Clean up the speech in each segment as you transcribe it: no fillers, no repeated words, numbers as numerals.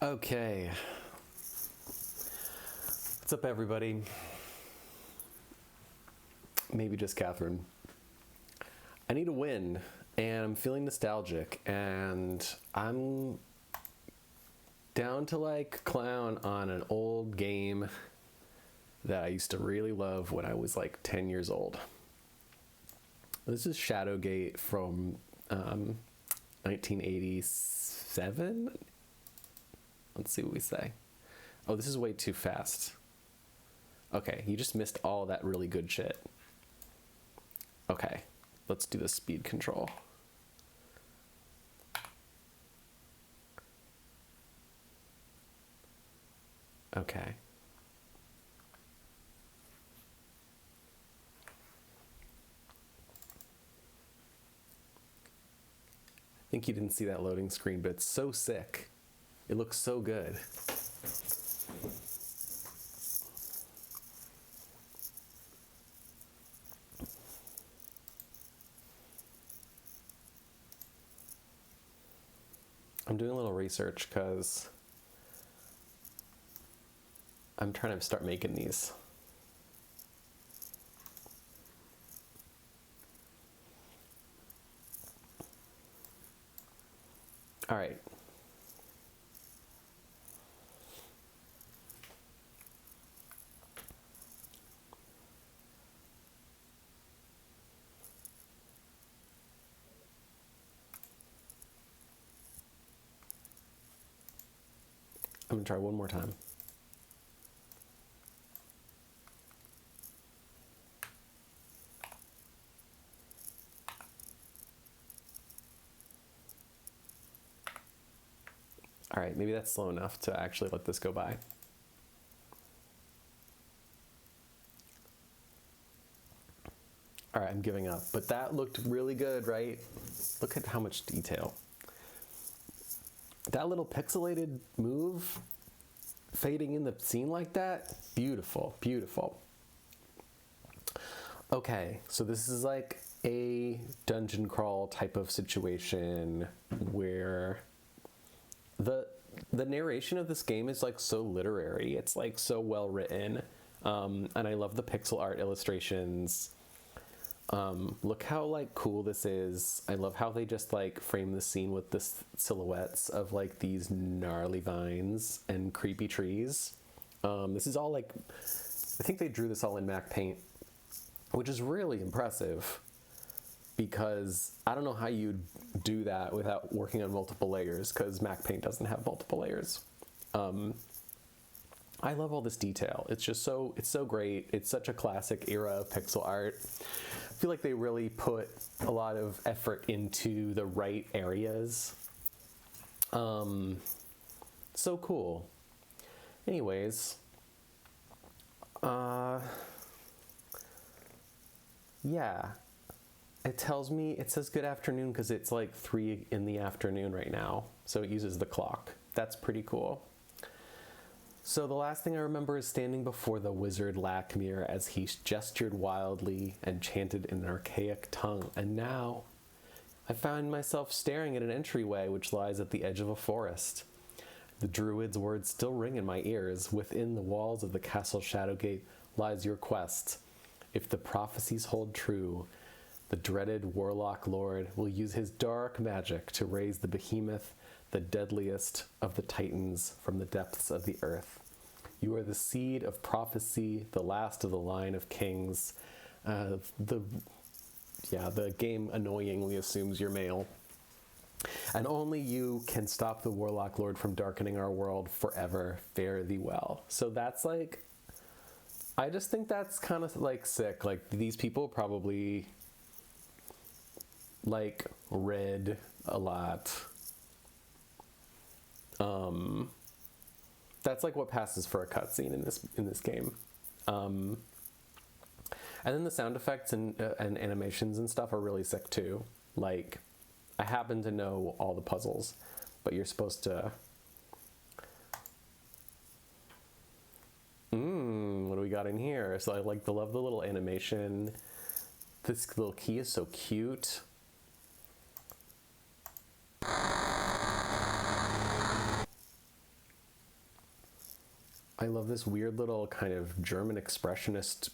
Okay. What's up, everybody? Maybe just Catherine. I need a win, and I'm feeling nostalgic, and I'm down to like clown on an old game that I used to really love when I was like 10 years old. This is Shadowgate from 1987. Let's see what we say. Oh, this is way too fast. Okay, you just missed all that really good shit. Okay, let's do the speed control. Okay. I think you didn't see that loading screen, but it's so sick. It looks so good. I'm doing a little research because I'm trying to start making these. All right. I'm gonna try one more time. All right, maybe that's slow enough to actually let this go by. All right, I'm giving up, but that looked really good, right? Look at how much detail. That little pixelated move fading in the scene like that, beautiful, beautiful. Okay, so this is like a dungeon crawl type of situation where the narration of this game is like so literary. It's like so well written, and I love the pixel art illustrations. Look how like cool this is. I love how they just like frame the scene with the silhouettes of like these gnarly vines and creepy trees. This is all like, I think they drew this all in Mac Paint, which is really impressive because I don't know how you'd do that without working on multiple layers, because Mac Paint doesn't have multiple layers. I love all this detail. It's just so, it's so great. It's such a classic era of pixel art. I feel like they really put a lot of effort into the right areas. So cool. Anyways, yeah, it tells me, it says good afternoon because it's like 3 in the afternoon right now. So it uses the clock. That's pretty cool. So the last thing I remember is standing before the wizard Lakmir as he gestured wildly and chanted in an archaic tongue. And now I find myself staring at an entryway which lies at the edge of a forest. The druid's words still ring in my ears. Within the walls of the castle Shadowgate lies your quest. If the prophecies hold true, the dreaded warlock lord will use his dark magic to raise the behemoth, the deadliest of the titans, from the depths of the earth. You are the seed of prophecy, the last of the line of kings. The game annoyingly assumes you're male. And only you can stop the warlock lord from darkening our world forever. Fare thee well. So that's like, I just think that's kind of like sick. Like these people probably like read a lot. That's like what passes for a cutscene in this game. And then the sound effects and animations and stuff are really sick too. Like, I happen to know all the puzzles, but you're supposed to. What do we got in here? So I like love the little animation. This little key is so cute. I love this weird little kind of German expressionist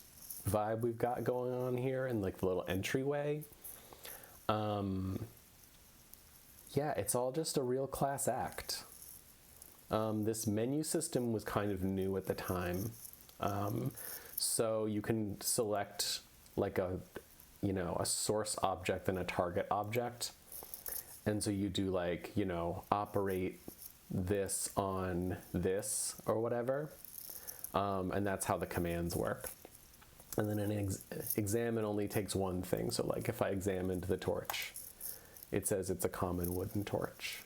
vibe we've got going on here, and like the little entryway. Yeah, it's all just a real class act. This menu system was kind of new at the time. So you can select like a source object and a target object. And so you do like, operate this on this or whatever. And that's how the commands work. And then an examine only takes one thing. So like if I examined the torch, it says it's a common wooden torch.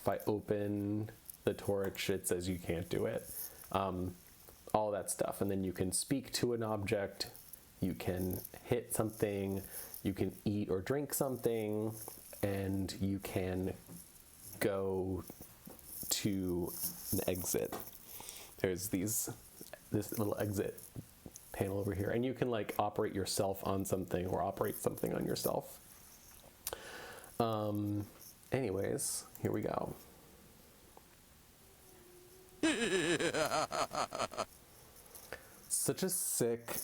If I open the torch, it says you can't do it. All that stuff. And then you can speak to an object, you can hit something, you can eat or drink something, and you can go to an exit. There's this little exit panel over here, and you can like operate yourself on something or operate something on yourself. Anyways, here we go. Such a sick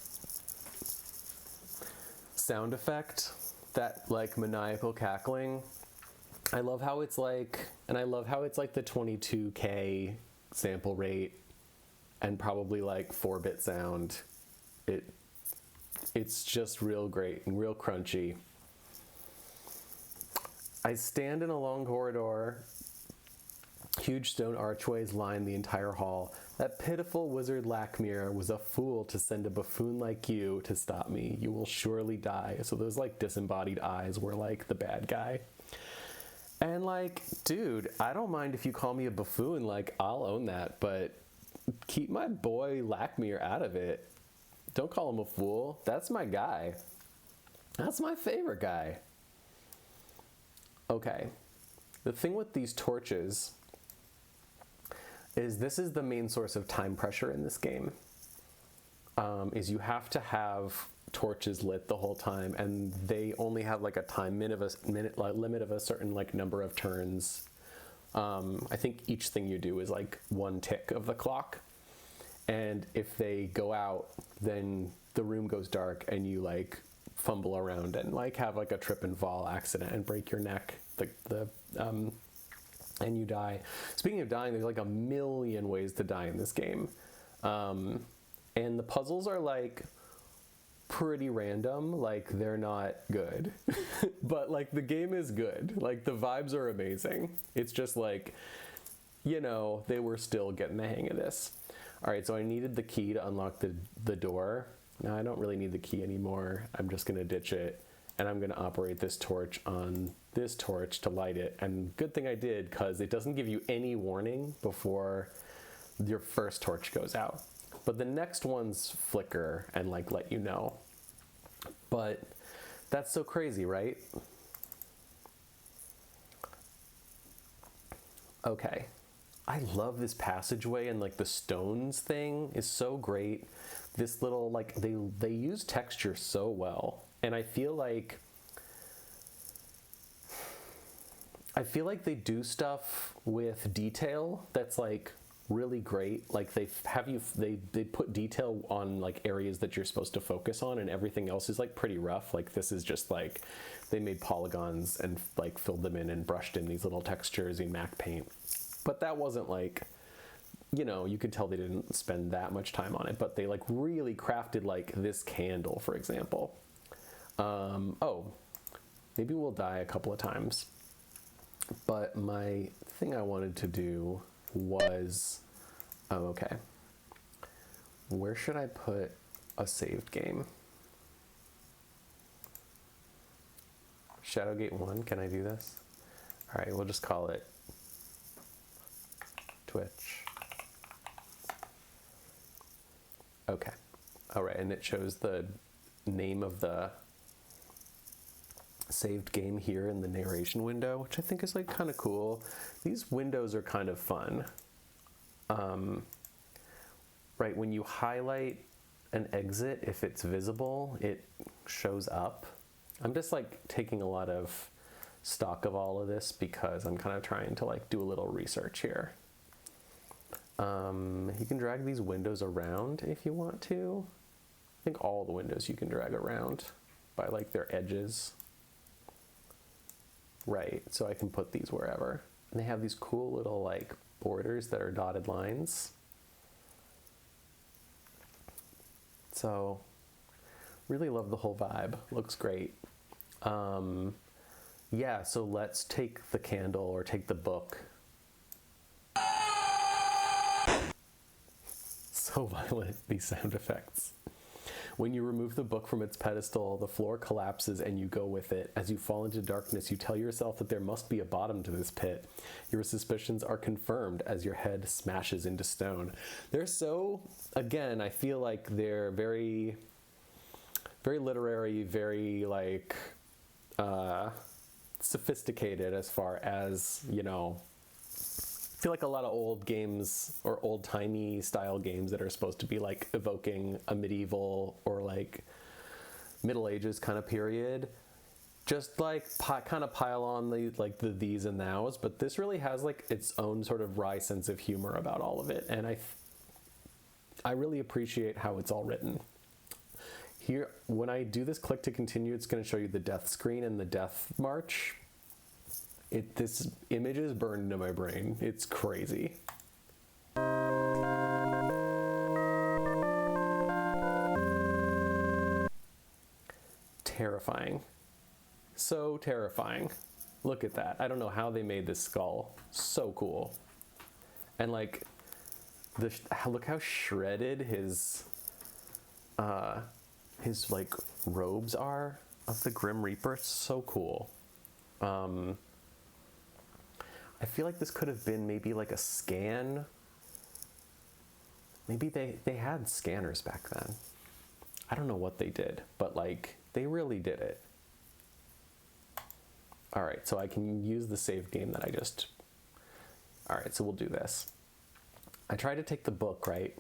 sound effect, that like maniacal cackling. I love how it's like, and I love how it's like the 22K sample rate and probably like 4-bit sound. It's just real great and real crunchy. I stand in a long corridor. Huge stone archways line the entire hall. That pitiful wizard Lackmere was a fool to send a buffoon like you to stop me. You will surely die. So those like disembodied eyes were like the bad guy. And like, dude, I don't mind if you call me a buffoon, like I'll own that, but keep my boy Lackmere out of it. Don't call him a fool. That's my guy. That's my favorite guy. Okay. The thing with these torches is this is the main source of time pressure in this game. Is you have to have torches lit the whole time, and they only have like a time limit of a certain like number of turns. I think each thing you do is like one tick of the clock, and if they go out, then the room goes dark and you like fumble around and like have like a trip and fall accident and break your neck. And you die. Speaking of dying, there's like a million ways to die in this game. And the puzzles are like pretty random, like they're not good. But like the game is good. Like the vibes are amazing. It's just like, they were still getting the hang of this. All right, so I needed the key to unlock the door. Now I don't really need the key anymore. I'm just gonna ditch it. And I'm going to operate this torch on this torch to light it. And good thing I did, because it doesn't give you any warning before your first torch goes out. But the next ones flicker and like let you know. But that's so crazy, right? Okay. I love this passageway, and like the stones thing is so great. This little, like, they use texture so well. And I feel like they do stuff with detail that's like really great. Like they put detail on like areas that you're supposed to focus on, and everything else is like pretty rough. Like this is just like they made polygons and like filled them in and brushed in these little textures in Mac Paint. But that wasn't like, you could tell they didn't spend that much time on it, but they like really crafted like this candle, for example. Maybe we'll die a couple of times. But my thing I wanted to do was, okay. Where should I put a saved game? Shadowgate 1, can I do this? All right, we'll just call it Twitch. Okay. All right, and it shows the name of the saved game here in the narration window, which I think is like kind of cool. These windows are kind of fun. Right, when you highlight an exit, if it's visible, it shows up. I'm just like taking a lot of stock of all of this because I'm kind of trying to like do a little research here. You can drag these windows around if you want to. I think all the windows you can drag around by like their edges. Right, so I can put these wherever. And they have these cool little like borders that are dotted lines. So really love the whole vibe. Looks great. Yeah, so let's take the candle or take the book. So violent, these sound effects. When you remove the book from its pedestal, the floor collapses and you go with it. As you fall into darkness, you tell yourself that there must be a bottom to this pit. Your suspicions are confirmed as your head smashes into stone. They're so, again, I feel like they're very, very literary, very like sophisticated as far as, you know, I feel like a lot of old games or old-timey style games that are supposed to be like evoking a medieval or like Middle Ages kind of period, just like kind of pile on the like the these and thous, but this really has like its own sort of wry sense of humor about all of it, and I really appreciate how it's all written. Here, when I do this click to continue, it's going to show you the death screen and the death march. This image is burned into my brain. It's crazy. Terrifying. So terrifying. Look at that. I don't know how they made this skull. So cool. And like, look how shredded his like robes are of the Grim Reaper. It's so cool. I feel like this could have been maybe like a scan. Maybe they had scanners back then. I don't know what they did, but like they really did it. All right, so I can use the save game that I just... All right, so we'll do this. I try to take the book, right?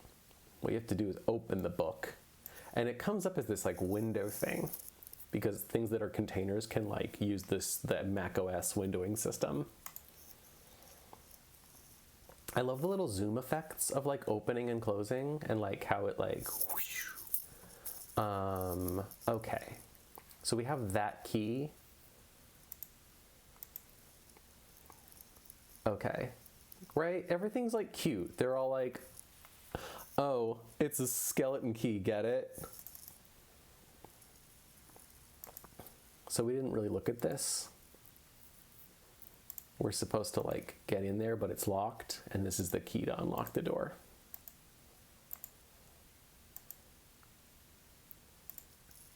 What you have to do is open the book. And it comes up as this like window thing, because things that are containers can like use the Mac OS windowing system. I love the little zoom effects of like opening and closing and like how it like whoosh. Okay, so we have that key. Okay, right, everything's like cute. They're all like, oh, it's a skeleton key, get it? So we didn't really look at this. We're supposed to like get in there, but it's locked, and this is the key to unlock the door.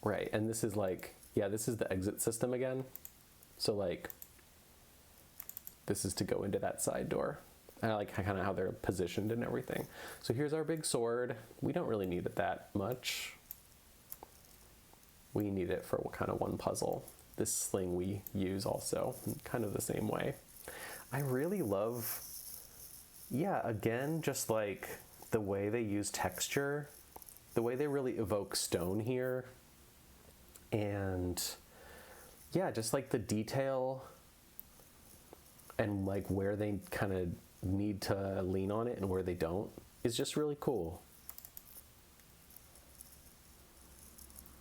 Right, and this is like, yeah, this is the exit system again. So like, this is to go into that side door. I like kind of how they're positioned and everything. So here's our big sword. We don't really need it that much. We need it for kind of one puzzle. This sling we use also, kind of the same way. I really love, yeah, again, just like the way they use texture, the way they really evoke stone here. And yeah, just like the detail and like where they kind of need to lean on it and where they don't is just really cool.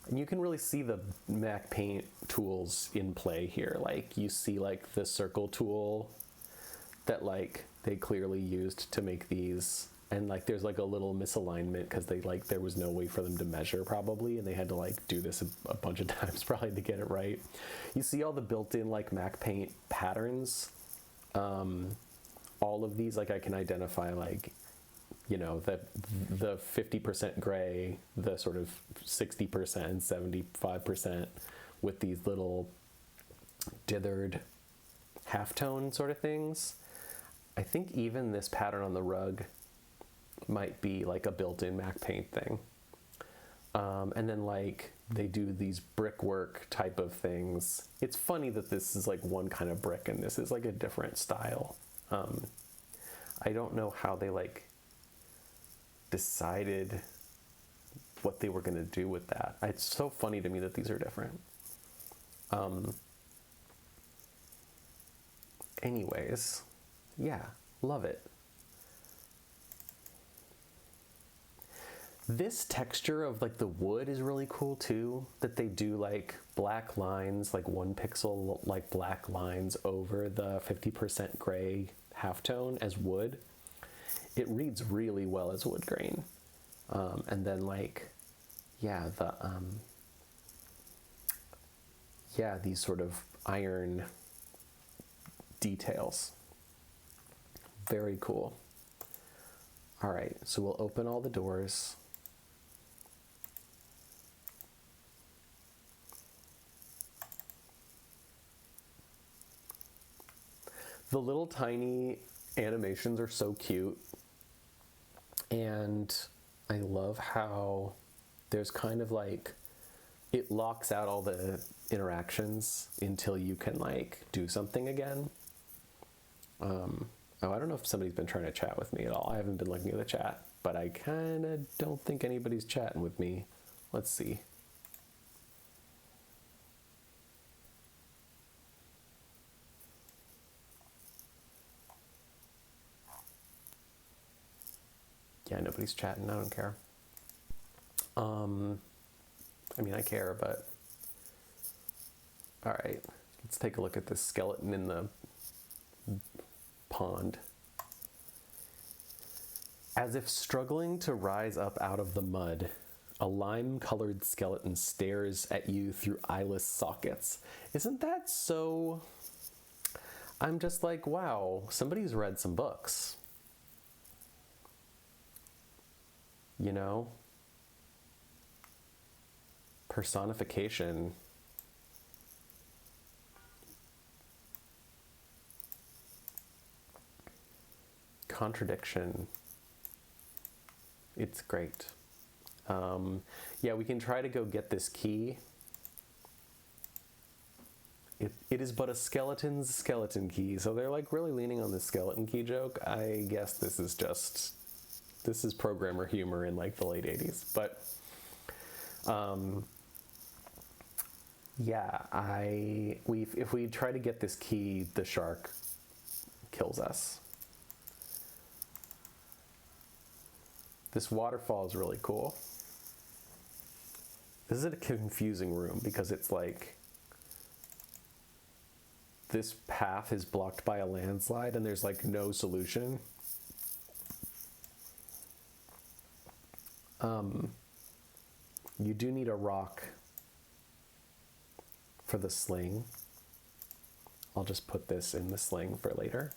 And you can really see the Mac Paint tools in play here. Like you see like the circle tool that like they clearly used to make these, and like there's like a little misalignment because they like there was no way for them to measure probably, and they had to like do this a bunch of times probably to get it right. You see all the built-in like Mac Paint patterns. All of these, like I can identify like, you know, the 50% gray, the sort of 60%, 75% with these little dithered halftone sort of things. I think even this pattern on the rug might be like a built-in Mac Paint thing. And then like they do these brickwork type of things. It's funny that this is like one kind of brick and this is like a different style. I don't know how they like decided what they were going to do with that. It's so funny to me that these are different. Anyways, yeah, love it. This texture of like the wood is really cool too, that they do like black lines, like 1 pixel like black lines over the 50% gray halftone as wood. It reads really well as wood grain. And then like, yeah, these sort of iron details. Very cool. All right, so we'll open all the doors. The little tiny animations are so cute. And I love how there's kind of like, it locks out all the interactions until you can like do something again. Oh, I don't know if somebody's been trying to chat with me at all. I haven't been looking at the chat, but I kind of don't think anybody's chatting with me. Let's see. Yeah, nobody's chatting. I don't care. I mean, I care, but... All right, let's take a look at this skeleton in the pond. As if struggling to rise up out of the mud, a lime-colored skeleton stares at you through eyeless sockets. Isn't that so... I'm just like, wow, somebody's read some books. You know? Personification. Contradiction. It's great. Yeah, we can try to go get this key. It is but a skeleton's skeleton key. So they're like really leaning on the skeleton key joke. I guess this is programmer humor in like the late 80s. But yeah, if we try to get this key, the shark kills us. This waterfall is really cool. This is a confusing room because it's like this path is blocked by a landslide and there's like no solution. You do need a rock for the sling. I'll just put this in the sling for later.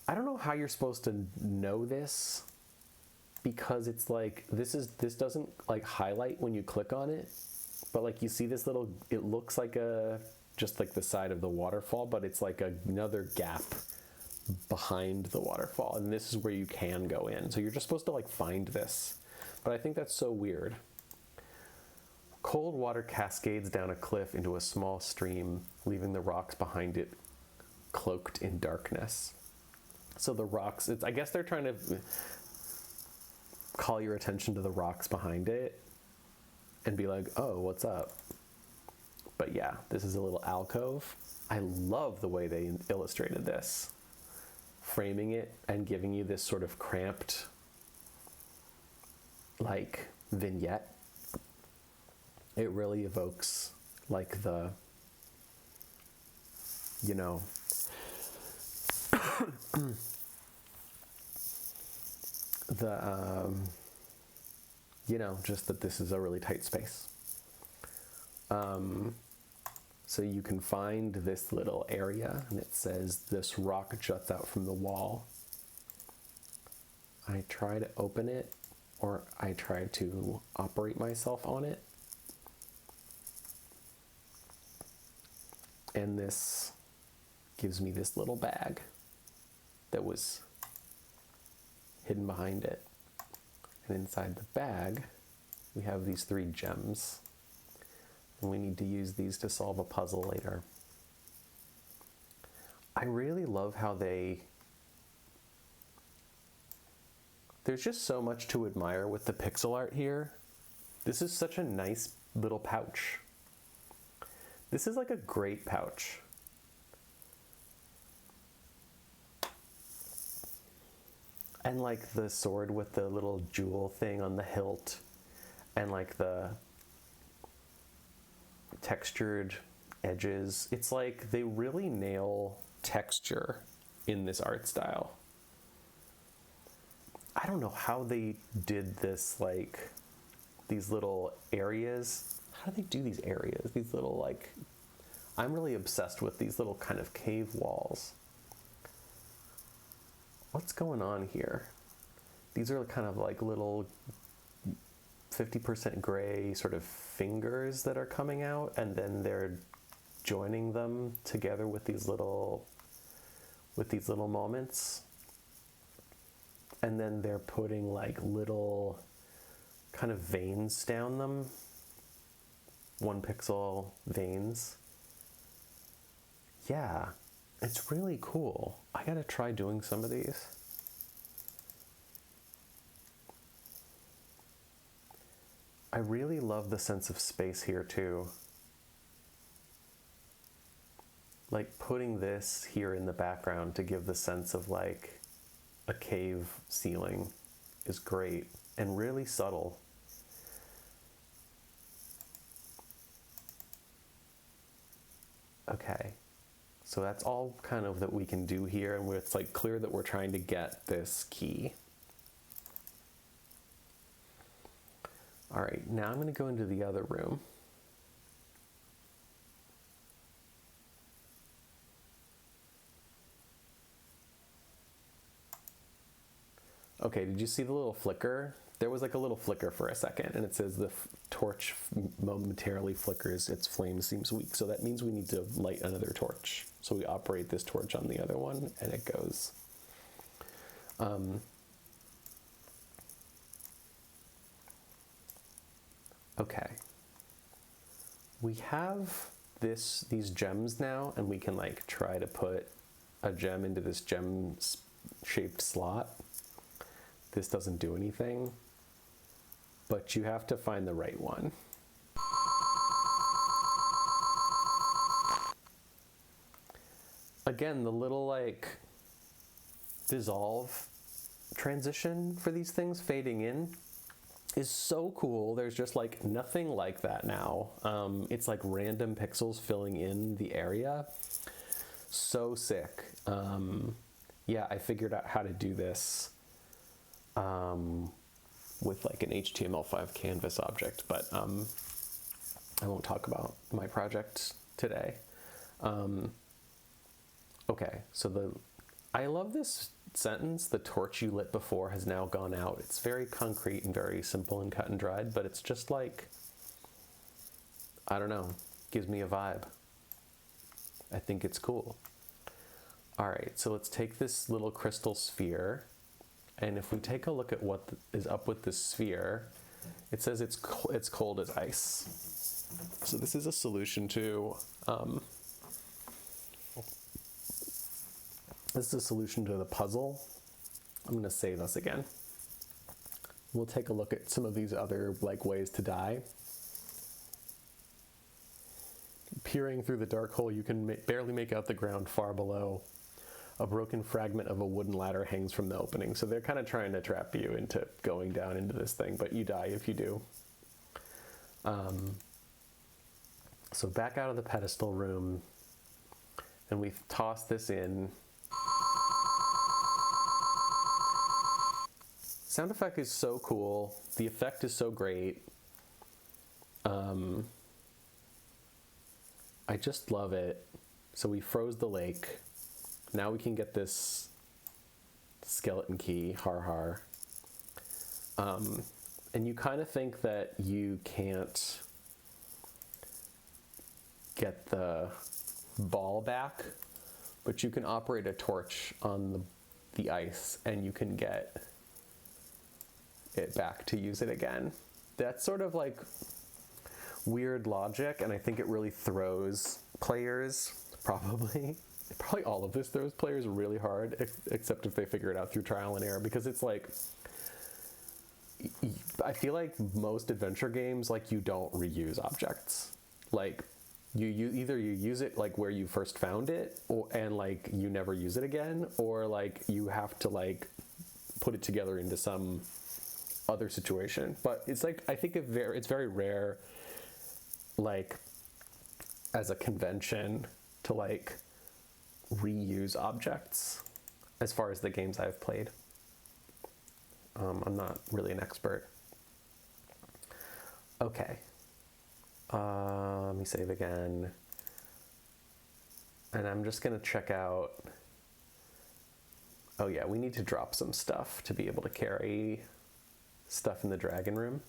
I don't know how you're supposed to know this because it's like, this doesn't like highlight when you click on it, but like you see this little, it looks like just like the side of the waterfall, but it's like another gap behind the waterfall. And this is where you can go in. So you're just supposed to like find this, but I think that's so weird. Cold water cascades down a cliff into a small stream, leaving the rocks behind it cloaked in darkness. So the rocks, I guess they're trying to call your attention to the rocks behind it and be like, oh, what's up? But yeah, this is a little alcove. I love the way they illustrated this, framing it and giving you this sort of cramped, like, vignette. It really evokes, like, the, you know, you know, just that this is a really tight space. So you can find this little area, and it says this rock juts out from the wall. I try to open it, or I try to operate myself on it. And this gives me this little bag that was hidden behind it. And inside the bag, we have these 3 gems. And we need to use these to solve a puzzle later. I really love how there's just so much to admire with the pixel art here. This is such a nice little pouch. This is like a great pouch. And like the sword with the little jewel thing on the hilt, and like the textured edges. It's like they really nail texture in this art style. I don't know how they did this, like these little areas. How do they do these areas? These little, like, I'm really obsessed with these little kind of cave walls. What's going on here? These are kind of like little 50% gray sort of fingers that are coming out, and then they're joining them together with these little moments. And then they're putting like little kind of veins down them. 1 pixel veins. Yeah, it's really cool. I gotta try doing some of these. I really love the sense of space here too. Like putting this here in the background to give the sense of like a cave ceiling is great and really subtle. Okay, so that's all kind of that we can do here, and it's like clear that we're trying to get this key. All right, now I'm going to go into the other room. Okay, did you see the little flicker? There was like a little flicker for a second, and it says the torch momentarily flickers, its flame seems weak. So that means we need to light another torch. So we operate this torch on the other one, and it goes. Okay. We have these gems now, and we can like try to put a gem into this gem-shaped slot. This doesn't do anything, but you have to find the right one. Again, the little like dissolve transition for these things fading in is so cool. There's just like nothing like that now. It's like random pixels filling in the area. So sick. Yeah, I figured out how to do this with like an HTML5 canvas object, but I won't talk about my project today. Okay, so I love this sentence, the torch you lit before has now gone out. It's very concrete and very simple and cut and dried, but it's just like, I don't know, gives me a vibe. I think it's cool. All right, so let's take this little crystal sphere, and if we take a look at what is up with this sphere, it says it's cold as ice. So this is a solution to this is a solution to the puzzle. I'm going to save us again. We'll take a look at some of these other like ways to die. Peering through the dark hole, you can barely make out the ground far below. A broken fragment of a wooden ladder hangs from the opening. So they're kind of trying to trap you into going down into this thing, but you die if you do. So back out of the pedestal room, and we toss this in. Sound effect is so cool. The effect is so great. I just love it. So we froze the lake. Now we can get this skeleton key, har har. And you kind of think that you can't get the ball back, but you can operate a torch on the ice and you can get it back to use it again. That's sort of like weird logic, and I think it really throws players, probably all of this throws players really hard, except if they figure it out through trial and error, because it's like, I feel like most adventure games, like, you don't reuse objects. Like, you either you use it like where you first found it, and like you never use it again, or like you have to like put it together into some other situation. But it's like, I think it's very rare, like, as a convention to like reuse objects as far as the games I've played. I'm not really an expert. Okay. Let me save again. And I'm just gonna check out, oh yeah, we need to drop some stuff to be able to carry stuff in the dragon room.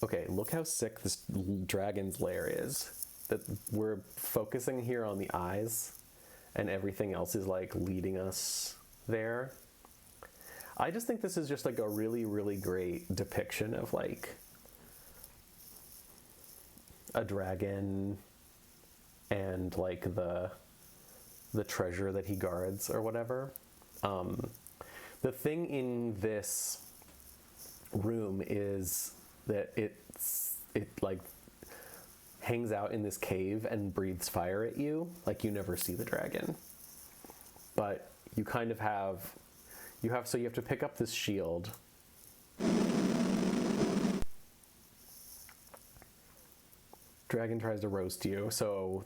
Okay, look how sick this dragon's lair is. That we're focusing here on the eyes and everything else is like leading us there. I just think this is just like a really, really great depiction of like a dragon and like the treasure that he guards or whatever. The thing in this room is that it like hangs out in this cave and breathes fire at you. Like you never see the dragon, but you kind of have, so you have to pick up this shield. Dragon tries to roast you, so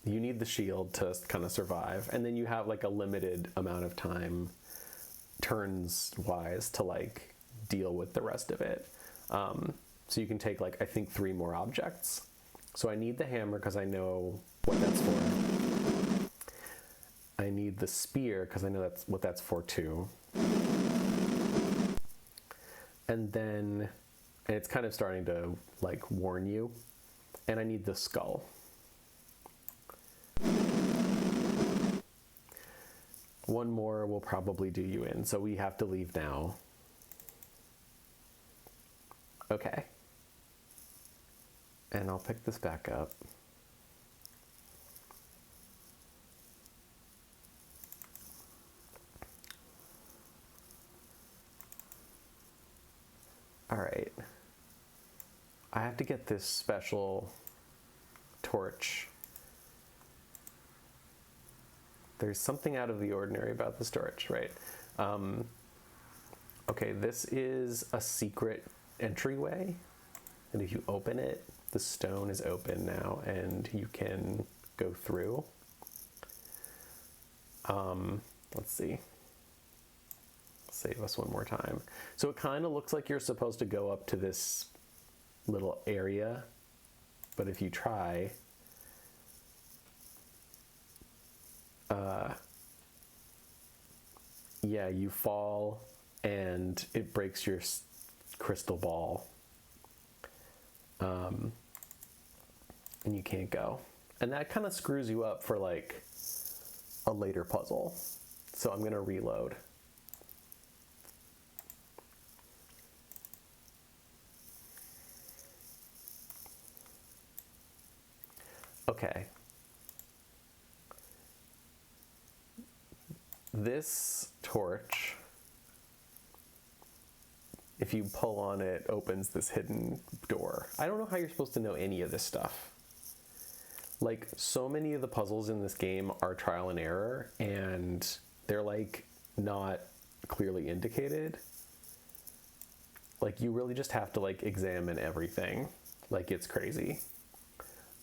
you need the shield to kind of survive. And then you have like a limited amount of time, turns wise, to like deal with the rest of it. So you can take like, I think 3 more objects. So I need the hammer because I know what that's for. I need the spear because I know that's what that's for too. And then, and it's kind of starting to like warn you. And I need the skull. One more will probably do you in, so we have to leave now. Okay. And I'll pick this back up. All right. I have to get this special torch. There's something out of the ordinary about this torch, right? Okay, this is a secret entryway. And if you open it, the stone is open now and you can go through. Let's see. Save us one more time. So it kind of looks like you're supposed to go up to this little area, but if you try, yeah, you fall and it breaks your crystal ball. And you can't go. And that kind of screws you up for like a later puzzle. So I'm gonna reload. Okay. This torch, if you pull on it, opens this hidden door. I don't know how you're supposed to know any of this stuff. Like, so many of the puzzles in this game are trial and error, and they're like not clearly indicated. Like, you really just have to like examine everything. Like, it's crazy.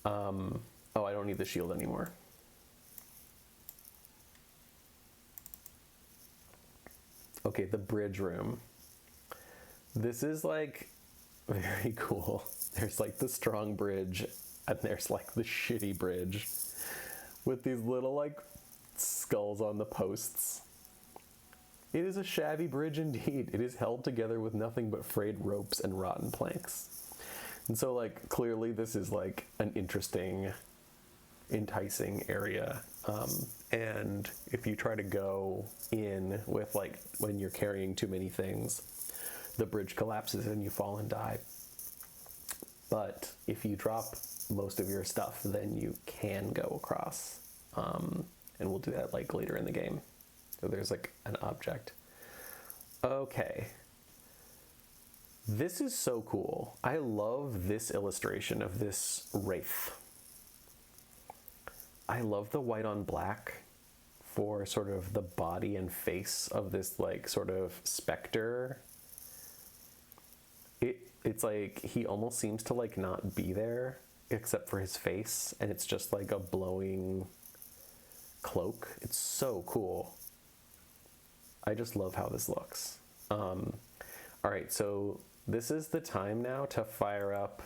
Oh, I don't need the shield anymore. Okay, the bridge room. This is like very cool. There's like the strong bridge and there's like the shitty bridge with these little like skulls on the posts. It is a shabby bridge indeed. It is held together with nothing but frayed ropes and rotten planks. And so like clearly this is like an interesting, enticing area. And if you try to go in with like when you're carrying too many things, the bridge collapses and you fall and die. But if you drop most of your stuff, then you can go across. And we'll do that like later in the game. So there's like an object. Okay. This is so cool. I love this illustration of this wraith. I love the white on black for sort of the body and face of this like sort of specter, it's like he almost seems to like not be there except for his face, and it's just like a blowing cloak. It's so cool. I just love how this looks. All right, so this is the time now to fire up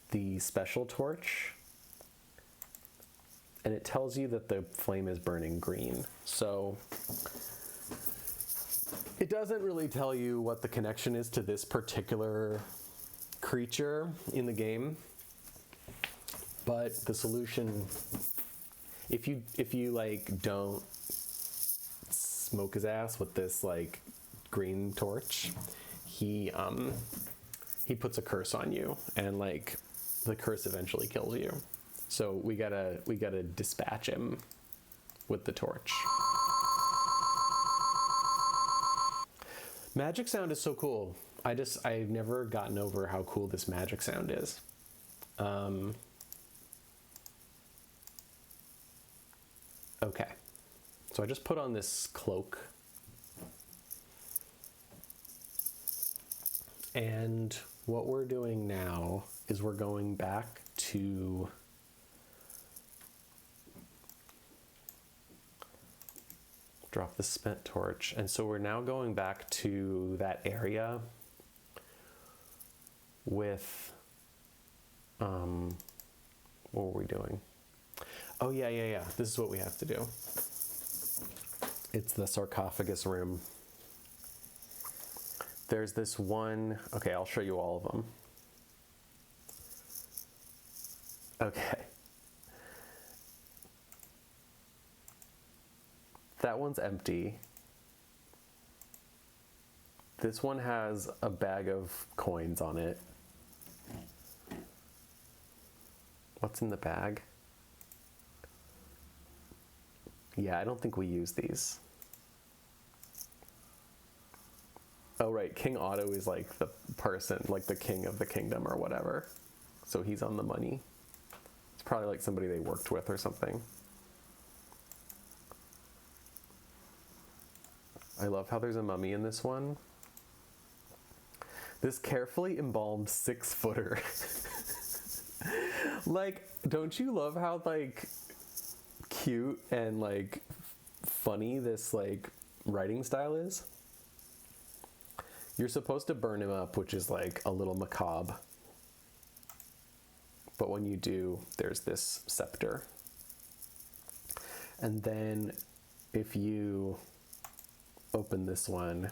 the special torch, and it tells you that the flame is burning green. So it doesn't really tell you what the connection is to this particular creature in the game, but the solution, if you like don't smoke his ass with this like green torch, he puts a curse on you, and like the curse eventually kills you. So we gotta dispatch him with the torch. Magic sound is so cool. I've never gotten over how cool this magic sound is. Okay, so I just put on this cloak, and what we're doing now is we're going back to drop the spent torch, and so we're now going back to that area with what were we doing? Oh yeah, this is what we have to do. It's the sarcophagus room. There's this one, okay, I'll show you all of them. Okay. That one's empty. This one has a bag of coins on it. What's in the bag? Yeah, I don't think we use these. Oh, right, King Otto is like the person, like the king of the kingdom or whatever. So he's on the money. It's probably like somebody they worked with or something. I love how there's a mummy in this one. This carefully embalmed 6-footer. Like, don't you love how like cute and like funny this like writing style is? You're supposed to burn him up, which is like a little macabre. But when you do, there's this scepter. And then if you open this one,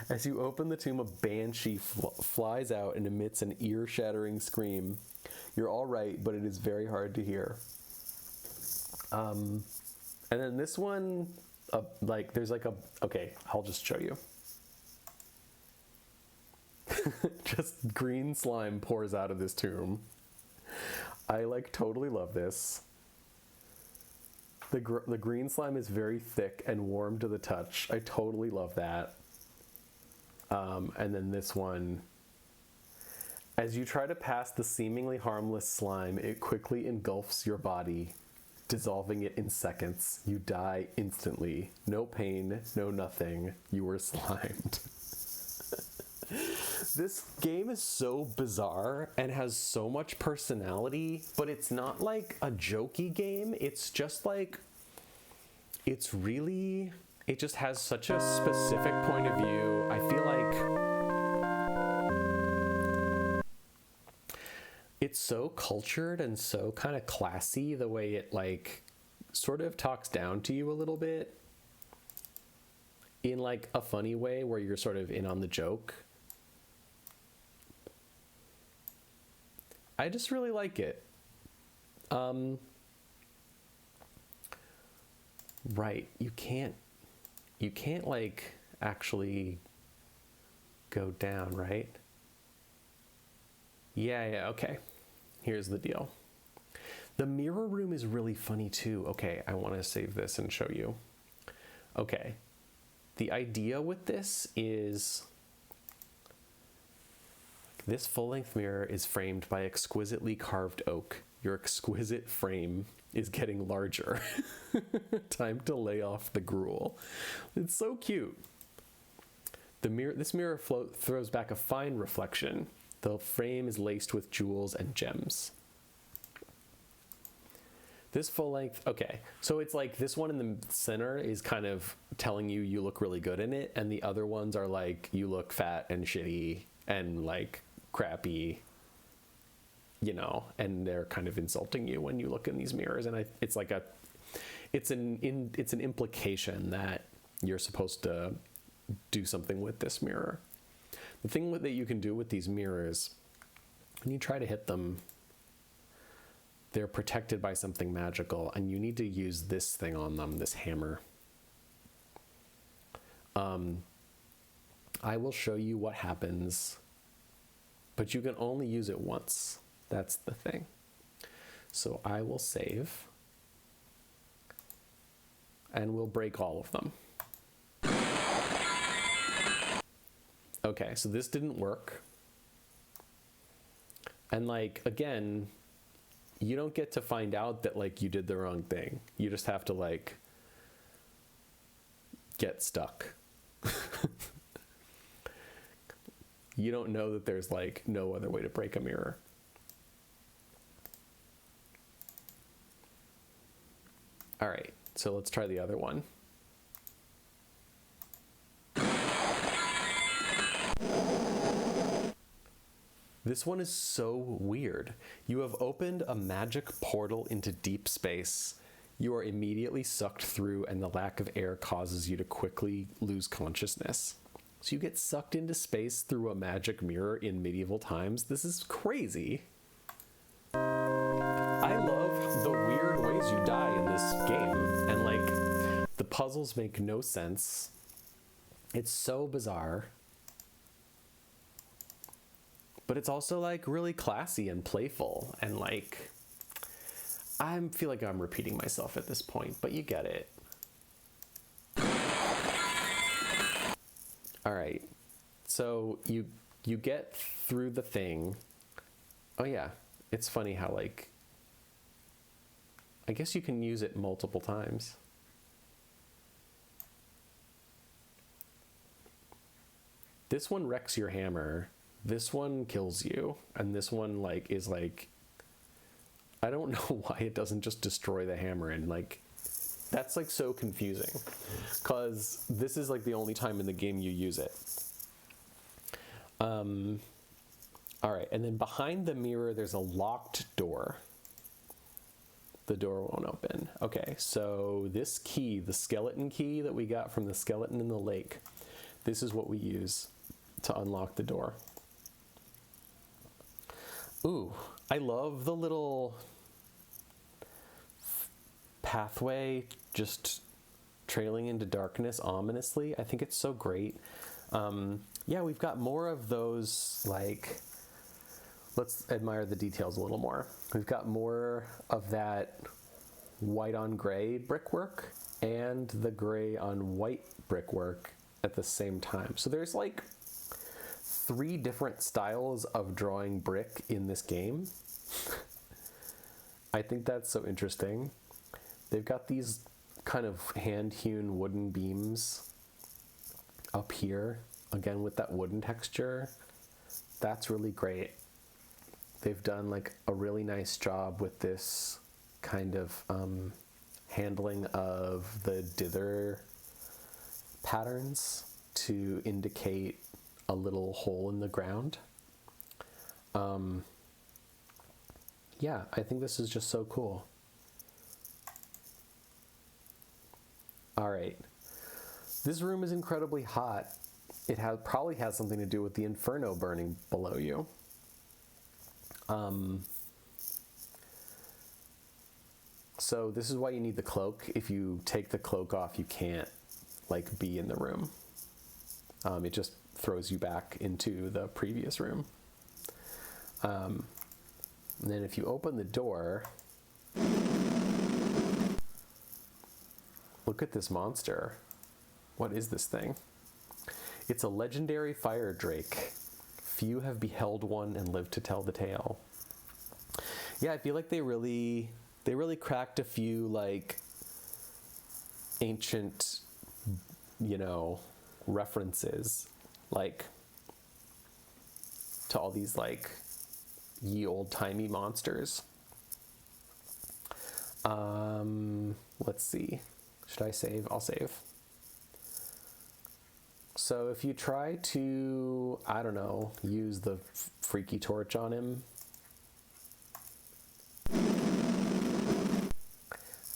as you open the tomb, a banshee flies out and emits an ear-shattering scream. You're all right, but it is very hard to hear. And then this one, like, there's like a, okay, I'll just show you. Just green slime pours out of this tomb. I like totally love this. The green slime is very thick and warm to the touch. I totally love that. And then this one, as you try to pass the seemingly harmless slime, it quickly engulfs your body, dissolving it in seconds. You die instantly. No pain, no nothing. You were slimed. This game is so bizarre and has so much personality, but it's not like a jokey game. It's just like, it's really, it just has such a specific point of view. I feel like it's so cultured and so kind of classy, the way it like sort of talks down to you a little bit in like a funny way where you're sort of in on the joke. I just really like it. Right, you can't like actually go down, right? Yeah, okay. Here's the deal. The mirror room is really funny too. Okay, I want to save this and show you. Okay. The idea with this is, This full-length mirror is framed by exquisitely carved oak. Your exquisite frame is getting larger. Time to lay off the gruel. It's so cute. This mirror throws back a fine reflection. The frame is laced with jewels and gems. This full length, okay, so it's like this one in the center is kind of telling you look really good in it, and the other ones are like, you look fat and shitty and like crappy, you know, and they're kind of insulting you when you look in these mirrors. And it's like it's an implication that you're supposed to do something with this mirror. The thing that you can do with these mirrors, when you try to hit them, they're protected by something magical, and you need to use this thing on them, this hammer. I will show you what happens, but you can only use it once. That's the thing. So I will save, and we'll break all of them. Okay, so this didn't work. And like, again, you don't get to find out that like you did the wrong thing. You just have to like get stuck. You don't know that there's like no other way to break a mirror. All right, so let's try the other one. This one is so weird. You have opened a magic portal into deep space. You are immediately sucked through, and the lack of air causes you to quickly lose consciousness. So you get sucked into space through a magic mirror in medieval times. This is crazy. I love the weird ways you die in this game. And like, the puzzles make no sense. It's so bizarre. But it's also like really classy and playful, and like, I feel like I'm repeating myself at this point, but you get it. All right, so you get through the thing. Oh yeah, it's funny how like, I guess you can use it multiple times. This one wrecks your hammer. This one kills you, and this one like is like, I don't know why it doesn't just destroy the hammer, and like, that's like so confusing, because this is like the only time in the game you use it. All right, and then behind the mirror there's a locked door. The door won't open. Okay, so this key, the skeleton key that we got from the skeleton in the lake, this is what we use to unlock the door. Ooh, I love the little pathway just trailing into darkness ominously. I think it's so great. Yeah, we've got more of those, like, let's admire the details a little more. We've got more of that white on gray brickwork and the gray on white brickwork at the same time. So there's like 3 different styles of drawing brick in this game. I think that's so interesting. They've got these kind of hand-hewn wooden beams up here, again with that wooden texture. That's really great. They've done like a really nice job with this kind of handling of the dither patterns to indicate a little hole in the ground. Yeah, I think this is just so cool. All right, this room is incredibly hot. It probably has something to do with the inferno burning below you. So this is why you need the cloak. If you take the cloak off, you can't like be in the room. It just throws you back into the previous room. And then if you open the door, look at this monster. What is this thing? It's a legendary fire drake. few have beheld one and lived to tell the tale. Yeah, I feel like they really cracked a few like ancient, references, like to all these like ye old-timey monsters. Let's see. Should I save? I'll save. So if you try to, I don't know, use the freaky torch on him,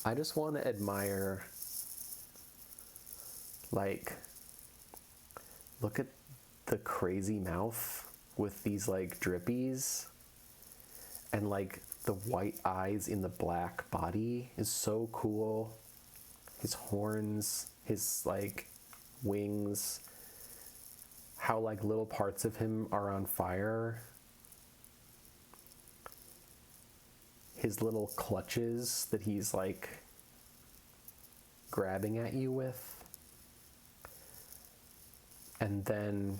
I just want to admire, like, look at the crazy mouth with these like drippies, and like the white eyes in the black body is so cool. His horns, his like wings, how like little parts of him are on fire. His little clutches that he's like grabbing at you with. And then,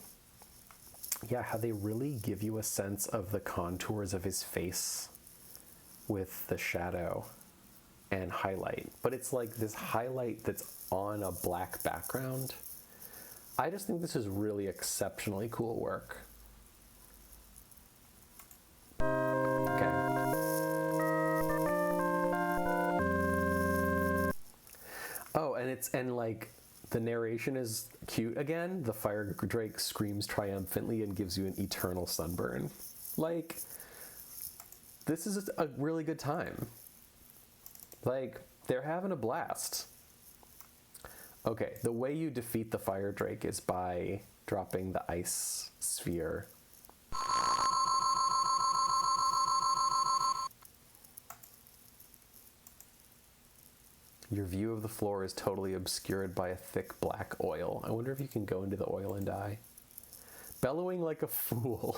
yeah, how they really give you a sense of the contours of his face with the shadow and highlight. But it's like this highlight that's on a black background. I just think this is really exceptionally cool work. Okay. Oh, and like the narration is cute again. The fire drake screams triumphantly and gives you an eternal sunburn. Like, this is a really good time. Like, they're having a blast. Okay, the way you defeat the fire drake is by dropping the ice sphere. Your view of the floor is totally obscured by a thick black oil. I wonder if you can go into the oil and die. Bellowing like a fool.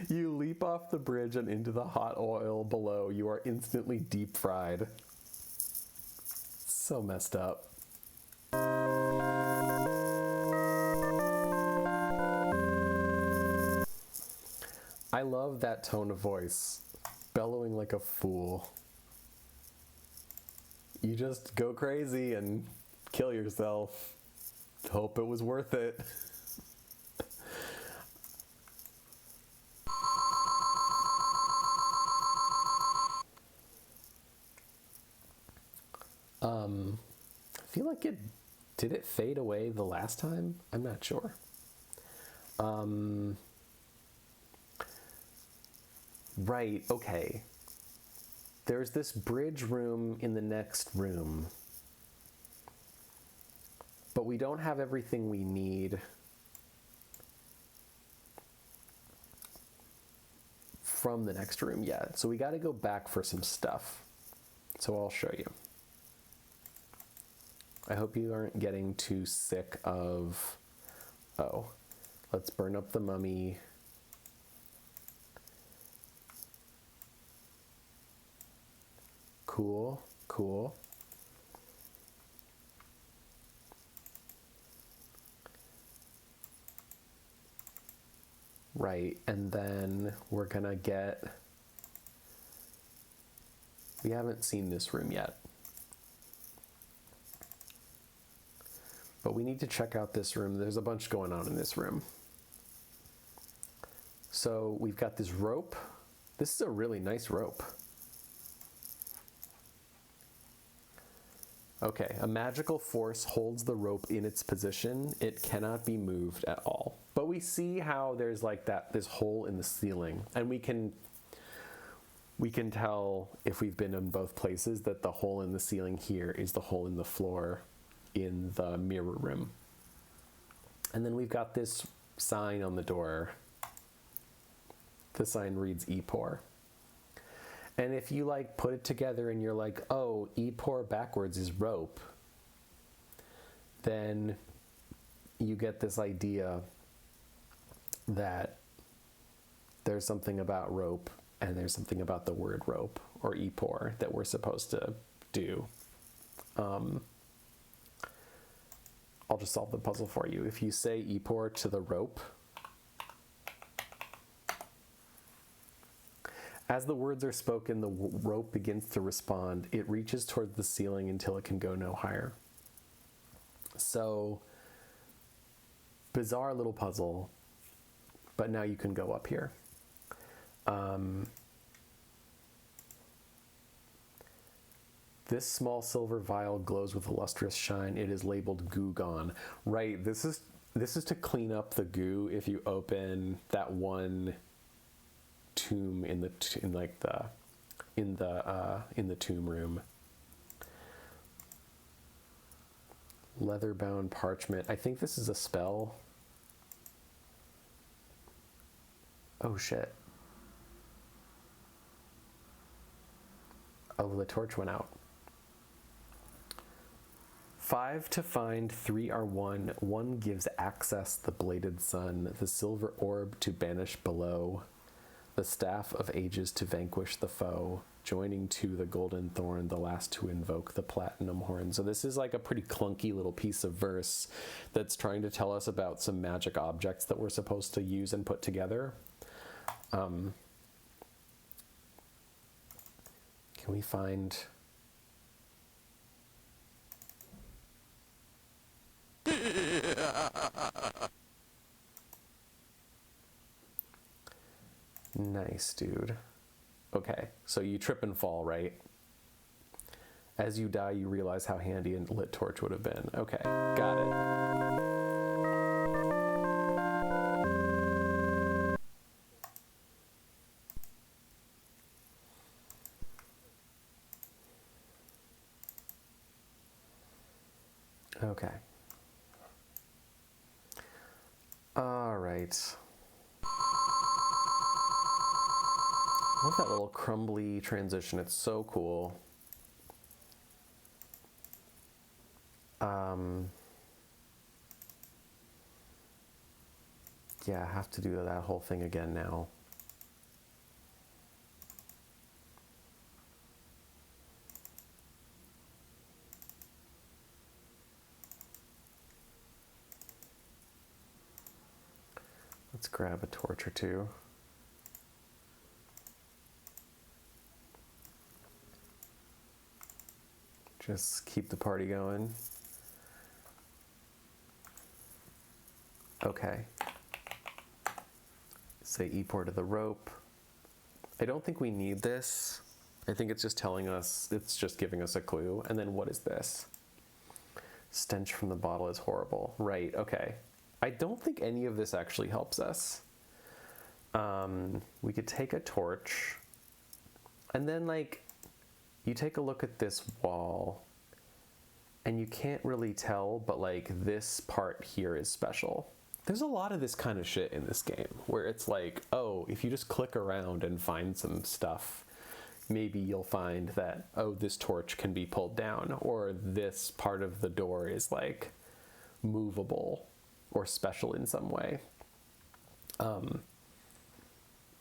You leap off the bridge and into the hot oil below. You are instantly deep fried. So messed up. I love that tone of voice. Bellowing like a fool. You just go crazy and kill yourself. Hope it was worth it. I feel like did it fade away the last time? I'm not sure. Right, okay. There's this bridge room in the next room, but we don't have everything we need from the next room yet. So we got to go back for some stuff. So I'll show you. I hope you aren't getting too sick of, oh, let's burn up the mummy. Cool, cool. Right, and then we're gonna get, we haven't seen this room yet, but we need to check out this room. There's a bunch going on in this room. So we've got this rope. This is a really nice rope. Okay, a magical force holds the rope in its position. It cannot be moved at all. But we see how there's like this hole in the ceiling, and we can tell if we've been in both places that the hole in the ceiling here is the hole in the floor in the mirror room. And then we've got this sign on the door. The sign reads Epor. And if you like put it together and you're like, oh, Epor backwards is rope, then you get this idea that there's something about rope and there's something about the word rope or Epor that we're supposed to do. I'll just solve the puzzle for you. If you say Epor to the rope, As the words are spoken, the rope begins to respond. It reaches towards the ceiling until it can go no higher. So, bizarre little puzzle, but now you can go up here. This small silver vial glows with a lustrous shine. It is labeled Goo Gone. Right, this is to clean up the goo if you open that one tomb in the tomb room. Leather-bound parchment. I think this is a spell. Oh shit. Oh, the torch went out. 5 to find, 3 are 1. 1 gives access the bladed sun, the silver orb to banish below, the staff of ages to vanquish the foe, joining to the golden thorn, the last to invoke the platinum horn. So this is like a pretty clunky little piece of verse that's trying to tell us about some magic objects that we're supposed to use and put together. Can we find... Nice, dude. Okay, so you trip and fall, right? As you die, you realize how handy a lit torch would have been. Okay, got it. Okay. All right. I love that little crumbly transition. It's so cool. Yeah, I have to do that whole thing again now. Let's grab a torch or two. Just keep the party going. Okay. Say E-pour to the rope. I don't think we need this. I think it's just telling us, it's just giving us a clue. And then what is this? Stench from the bottle is horrible. Right, okay. I don't think any of this actually helps us. We could take a torch and then like, you take a look at this wall and you can't really tell, but like this part here is special. There's a lot of this kind of shit in this game where it's like, oh, if you just click around and find some stuff, maybe you'll find that, oh, this torch can be pulled down, or this part of the door is like movable or special in some way.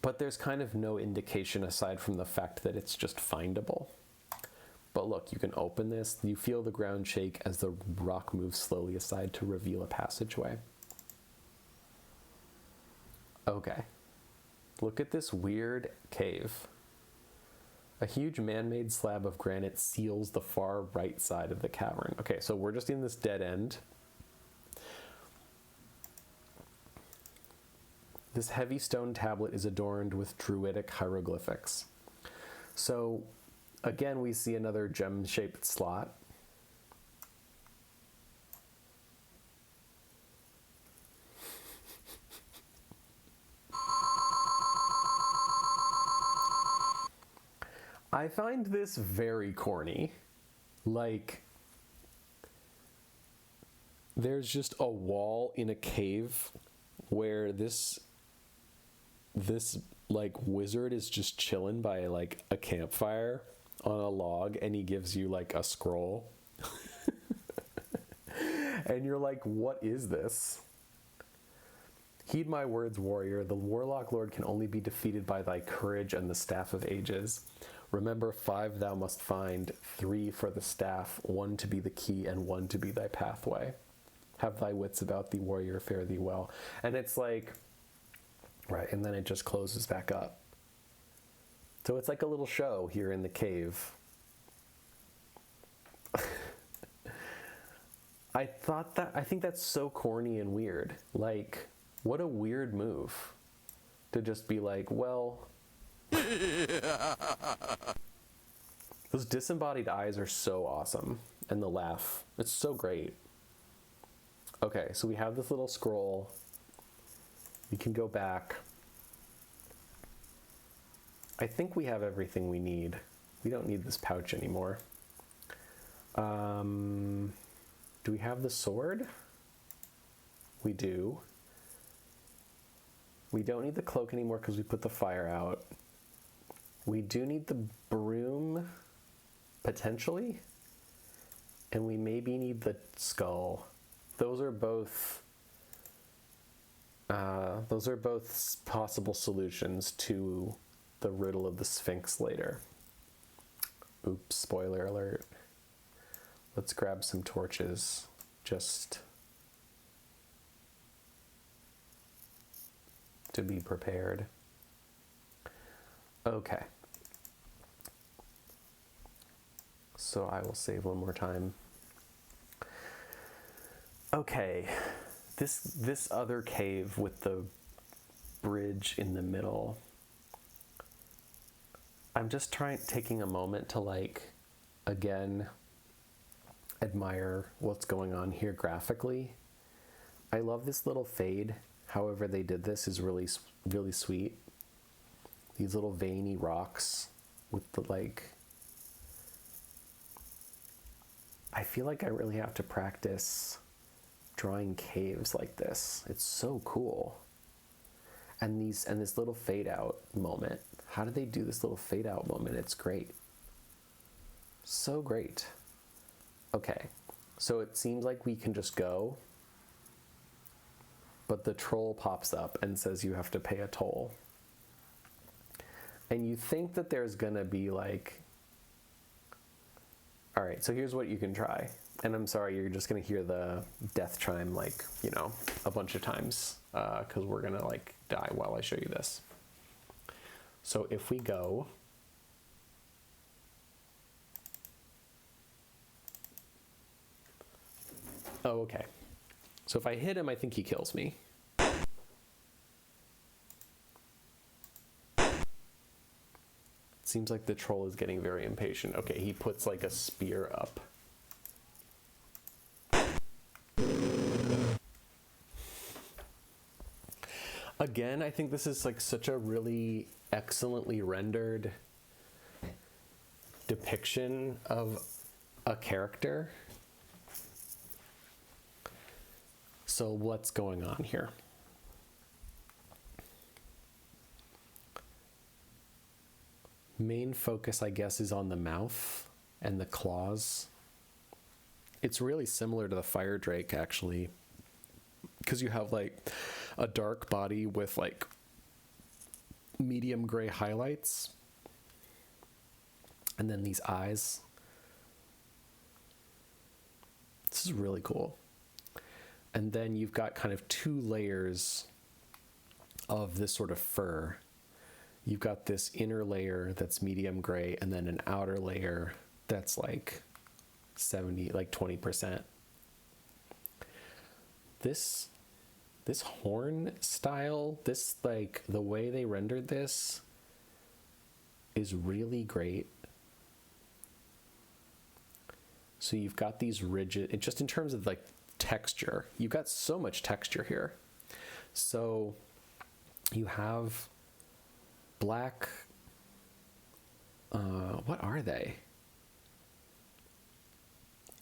But there's kind of no indication aside from the fact that it's just findable. But look, you can open this. You feel the ground shake as the rock moves slowly aside to reveal a passageway. Okay. Look at this weird cave. A huge man-made slab of granite seals the far right side of the cavern. Okay, so we're just in this dead end. This heavy stone tablet is adorned with druidic hieroglyphics. So again, we see another gem-shaped slot. I find this very corny. Like, there's just a wall in a cave where this like wizard is just chilling by like a campfire on a log, and he gives you like a scroll. And you're like, what is this? Heed my words, warrior. The warlock lord can only be defeated by thy courage and the staff of ages. Remember, 5 thou must find, 3 for the staff, 1 to be the key, and 1 to be thy pathway. Have thy wits about thee, warrior, fare thee well. And it's like, right, and then it just closes back up. So it's like a little show here in the cave. I think that's so corny and weird. Like, what a weird move to just be like, well, those disembodied eyes are so awesome. And the laugh, it's so great. Okay, so we have this little scroll. We can go back. I think we have everything we need. We don't need this pouch anymore. Do we have the sword? We do. We don't need the cloak anymore because we put the fire out. We do need the broom, potentially. And we maybe need the skull. Those are both possible solutions to the riddle of the Sphinx later. Oops, spoiler alert. Let's grab some torches, just to be prepared. Okay. So I will save one more time. Okay, this other cave with the bridge in the middle, I'm just taking a moment to, like, again, admire what's going on here graphically. I love this little fade. However they did this is really, really sweet. These little veiny rocks with the, like, I feel like I really have to practice drawing caves like this. It's so cool. And this little fade out moment. How did they do this little fade out moment? It's great. So great. Okay, so it seems like we can just go, but the troll pops up and says you have to pay a toll. And you think that there's gonna be like, all right, so here's what you can try. And I'm sorry, you're just gonna hear the death chime, like, you know, a bunch of times, because we're gonna, like, die while I show you this. So if we go, oh, okay. So if I hit him, I think he kills me. Seems like the troll is getting very impatient. Okay, he puts like a spear up. Again, I think this is like such a really excellently rendered depiction of a character. So what's going on here? Main focus, I guess, is on the mouth and the claws. It's really similar to the fire drake, actually, because you have like a dark body with like medium gray highlights, and then these eyes. This is really cool. And then you've got kind of two layers of this sort of fur. You've got this inner layer that's medium gray, and then an outer layer that's like 20%. This horn style, this, like, the way they rendered this is really great. So you've got these rigid, just in terms of like texture, you've got so much texture here. So you have black, what are they?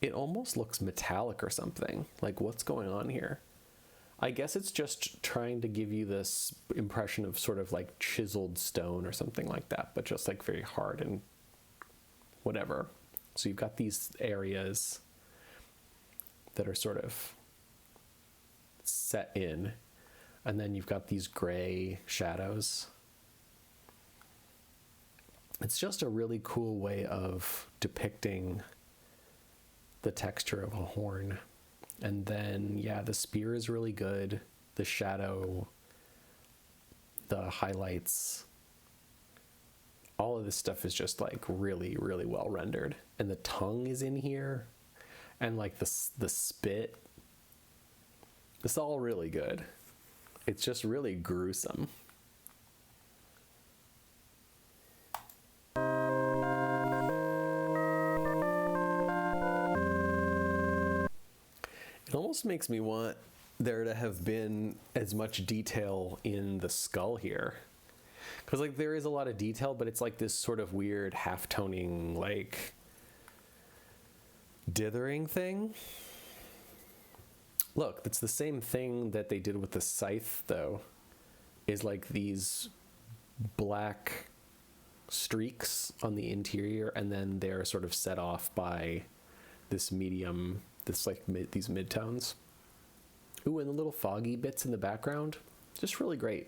It almost looks metallic or something. Like, what's going on here? I guess it's just trying to give you this impression of sort of like chiseled stone or something like that, but just like very hard and whatever. So you've got these areas that are sort of set in, and then you've got these gray shadows. It's just a really cool way of depicting the texture of a horn. And then, yeah, the spear is really good. The shadow, the highlights, all of this stuff is just like really, really well rendered. And the tongue is in here, and like the spit. It's all really good. It's just really gruesome. It almost makes me want there to have been as much detail in the skull here. Because, like, there is a lot of detail, but it's like this sort of weird half-toning, like, dithering thing. Look, it's the same thing that they did with the scythe, though, is like these black streaks on the interior, and then they're sort of set off by this medium, these midtones. Ooh, and the little foggy bits in the background, just really great.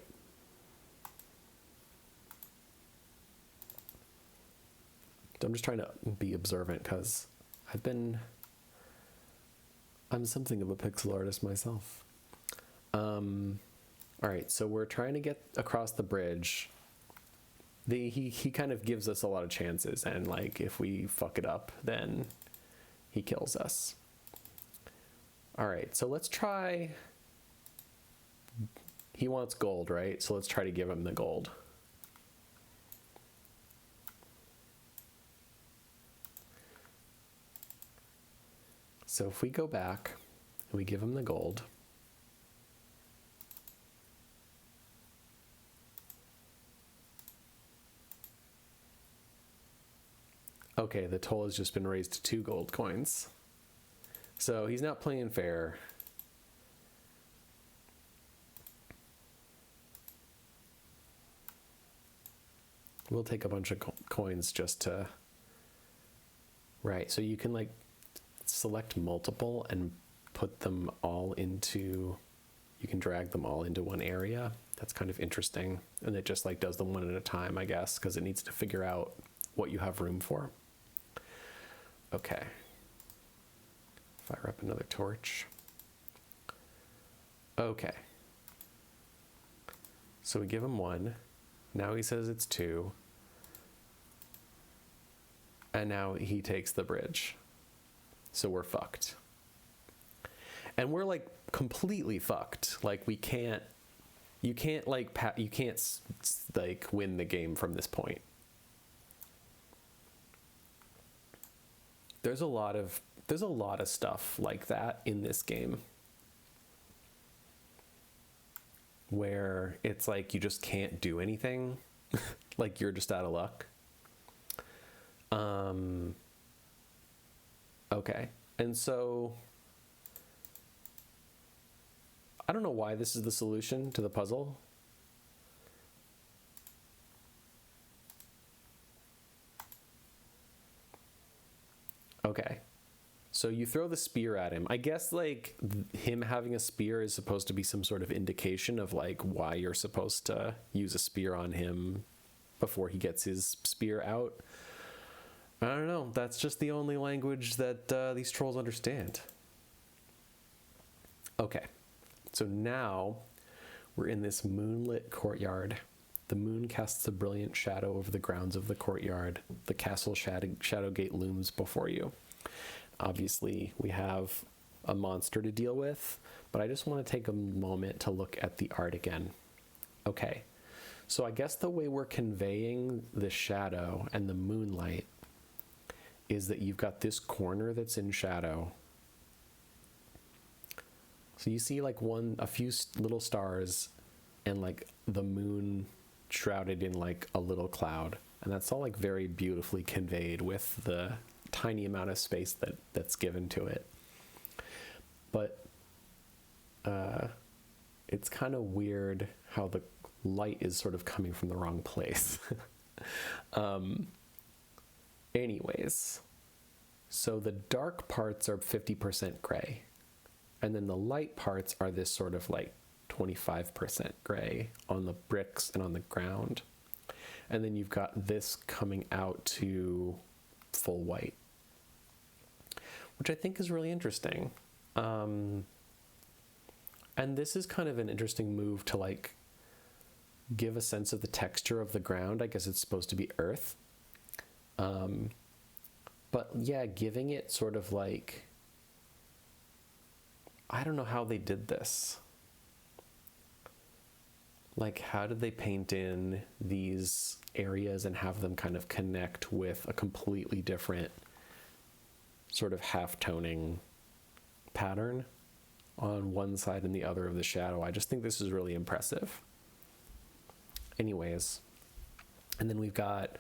I'm just trying to be observant because I'm something of a pixel artist myself. All right, so we're trying to get across the bridge. He kind of gives us a lot of chances, and like if we fuck it up, then he kills us. All right, so let's try. He wants gold, right? So let's try to give him the gold. So if we go back and we give him the gold, okay, the toll has just been raised to 2 gold coins. So he's not playing fair. We'll take a bunch of coins just to... Right, so you can like select multiple and put them all into... You can drag them all into one area. That's kind of interesting. And it just like does them one at a time, I guess, because it needs to figure out what you have room for. Okay. Fire up another torch. Okay. So we give him 1. Now he says it's 2. And now he takes the bridge. So we're fucked. And we're like completely fucked. Like you can't win the game from this point. There's a lot of stuff like that in this game where it's like you just can't do anything. Like you're just out of luck. Okay. And so I don't know why this is the solution to the puzzle. Okay. So you throw the spear at him. I guess like him having a spear is supposed to be some sort of indication of like why you're supposed to use a spear on him before he gets his spear out. I don't know. That's just the only language that these trolls understand. Okay. So now we're in this moonlit courtyard. The moon casts a brilliant shadow over the grounds of the courtyard. The castle Shadowgate looms before you. Obviously, we have a monster to deal with, but I just want to take a moment to look at the art again. Okay. So I guess the way we're conveying the shadow and the moonlight is that you've got this corner that's in shadow. So you see like a few little stars and like the moon shrouded in like a little cloud. And that's all like very beautifully conveyed with the tiny amount of space that's given to it. But it's kind of weird how the light is sort of coming from the wrong place. Anyways, so the dark parts are 50% gray, and then the light parts are this sort of like 25% gray on the bricks and on the ground. And then you've got this coming out to full white, which I think is really interesting. And this is kind of an interesting move to like give a sense of the texture of the ground. I guess it's supposed to be earth. But yeah, giving it sort of like, I don't know how they did this. Like, how did they paint in these areas and have them kind of connect with a completely different sort of half-toning pattern on one side and the other of the shadow? I just think this is really impressive. Anyways, and then we've got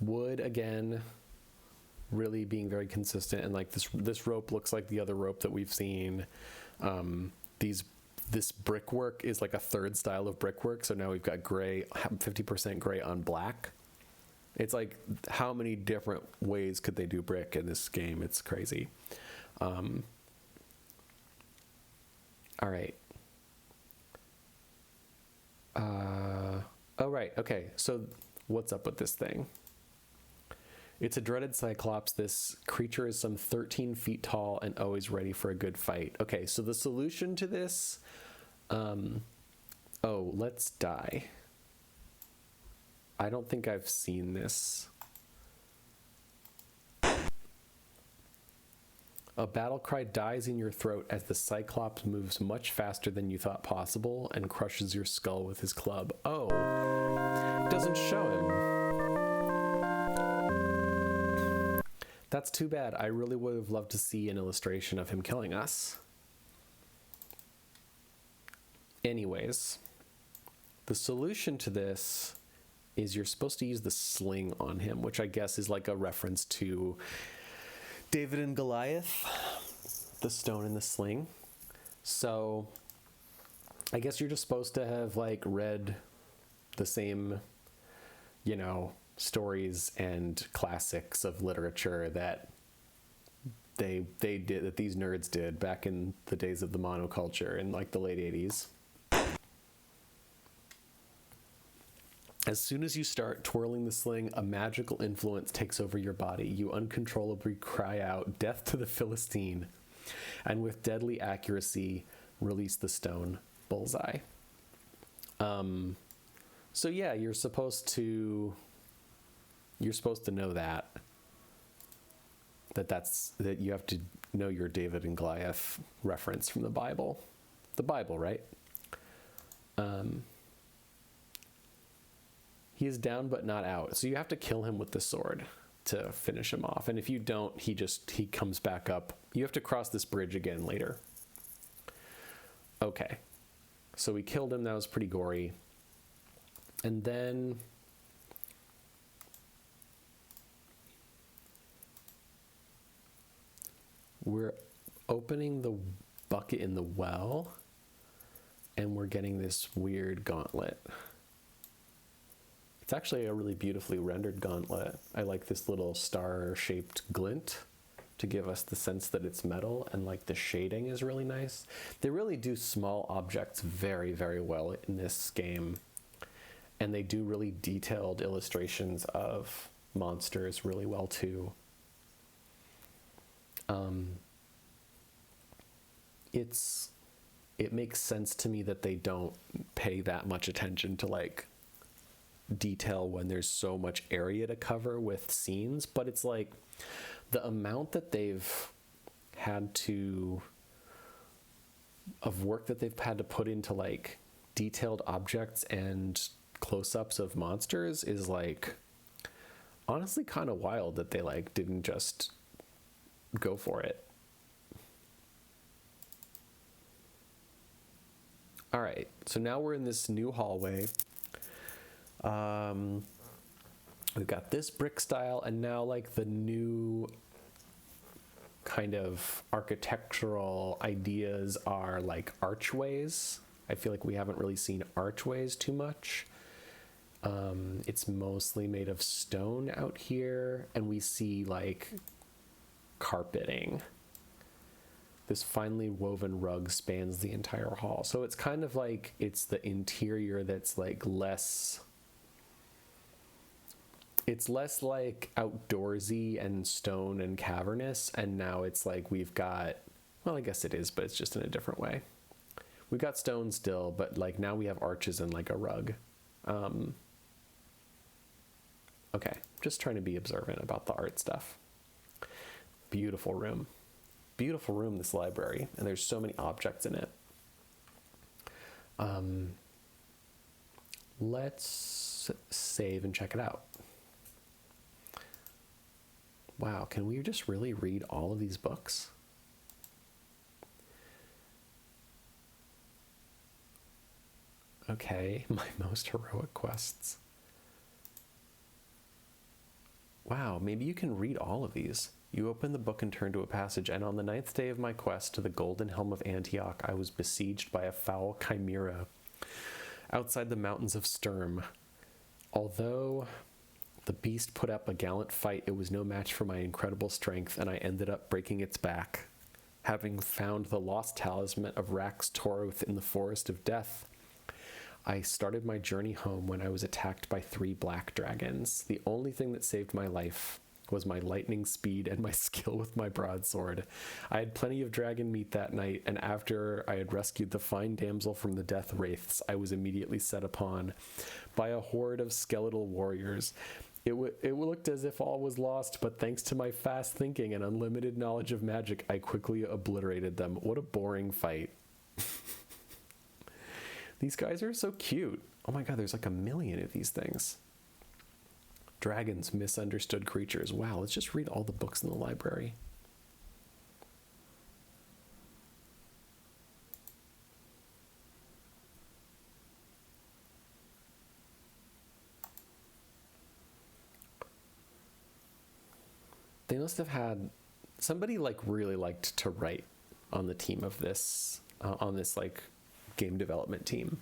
wood again, really being very consistent, and like this rope looks like the other rope that we've seen. This brickwork is like a third style of brickwork, so now we've got gray, 50% gray on black. It's like, how many different ways could they do brick in this game? It's crazy. All right. Oh, right. Okay. So what's up with this thing? It's a dreaded cyclops. This creature is some 13 feet tall and always ready for a good fight. Okay. So the solution to this, let's die. I don't think I've seen this. A battle cry dies in your throat as the Cyclops moves much faster than you thought possible and crushes your skull with his club. Oh, it doesn't show him. That's too bad. I really would have loved to see an illustration of him killing us. Anyways, the solution to this is you're supposed to use the sling on him, which I guess is like a reference to David and Goliath, the stone and the sling. So I guess you're just supposed to have like read the same, stories and classics of literature that they did, that these nerds did back in the days of the monoculture in like the late 80s. As soon as you start twirling the sling, a magical influence takes over your body. You uncontrollably cry out, "Death to the Philistine," and with deadly accuracy, release the stone. Bullseye. So yeah, you're supposed to know that you have to know your David and Goliath reference from the Bible. The Bible, right? He is down but not out. So you have to kill him with the sword to finish him off. And if you don't, he comes back up. You have to cross this bridge again later. Okay. So we killed him. That was pretty gory. And then we're opening the bucket in the well, and we're getting this weird gauntlet. It's actually a really beautifully rendered gauntlet. I like this little star-shaped glint to give us the sense that it's metal, and like the shading is really nice. They really do small objects very, very well in this game, and they do really detailed illustrations of monsters really well too. It makes sense to me that they don't pay that much attention to like detail when there's so much area to cover with scenes, but it's like the amount that they've had to of work that they've had to put into like detailed objects and close-ups of monsters is like honestly kind of wild that they like didn't just go for it. All right, so now we're in this new hallway. We've got this brick style, and now like the new kind of architectural ideas are like archways. I feel like we haven't really seen archways too much. It's mostly made of stone out here, and we see like carpeting. This finely woven rug spans the entire hall. So it's kind of like it's the interior that's like less, it's less like outdoorsy and stone and cavernous. And now it's like we've got, well, I guess it is, but it's just in a different way. We got stone still, but like now we have arches and like a rug. Okay, just trying to be observant about the art stuff. Beautiful room. Beautiful room, this library, and there's so many objects in it. Let's save and check it out. Wow, can we just really read all of these books? Okay, my most heroic quests. Wow, maybe you can read all of these. You open the book and turn to a passage, and on the 9th day of my quest to the Golden Helm of Antioch, I was besieged by a foul chimera outside the mountains of Sturm. Although the beast put up a gallant fight, it was no match for my incredible strength, and I ended up breaking its back. Having found the lost talisman of Rax Toroth in the Forest of Death, I started my journey home when I was attacked by 3 black dragons. The only thing that saved my life was my lightning speed and my skill with my broadsword. I had plenty of dragon meat that night, and after I had rescued the fine damsel from the death wraiths, I was immediately set upon by a horde of skeletal warriors. It looked as if all was lost, but thanks to my fast thinking and unlimited knowledge of magic, I quickly obliterated them. What a boring fight. These guys are so cute. Oh my god, there's like a million of these things. Dragons, misunderstood creatures. Wow, let's just read all the books in the library. They must have had somebody like really liked to write on the team of this, on this like game development team.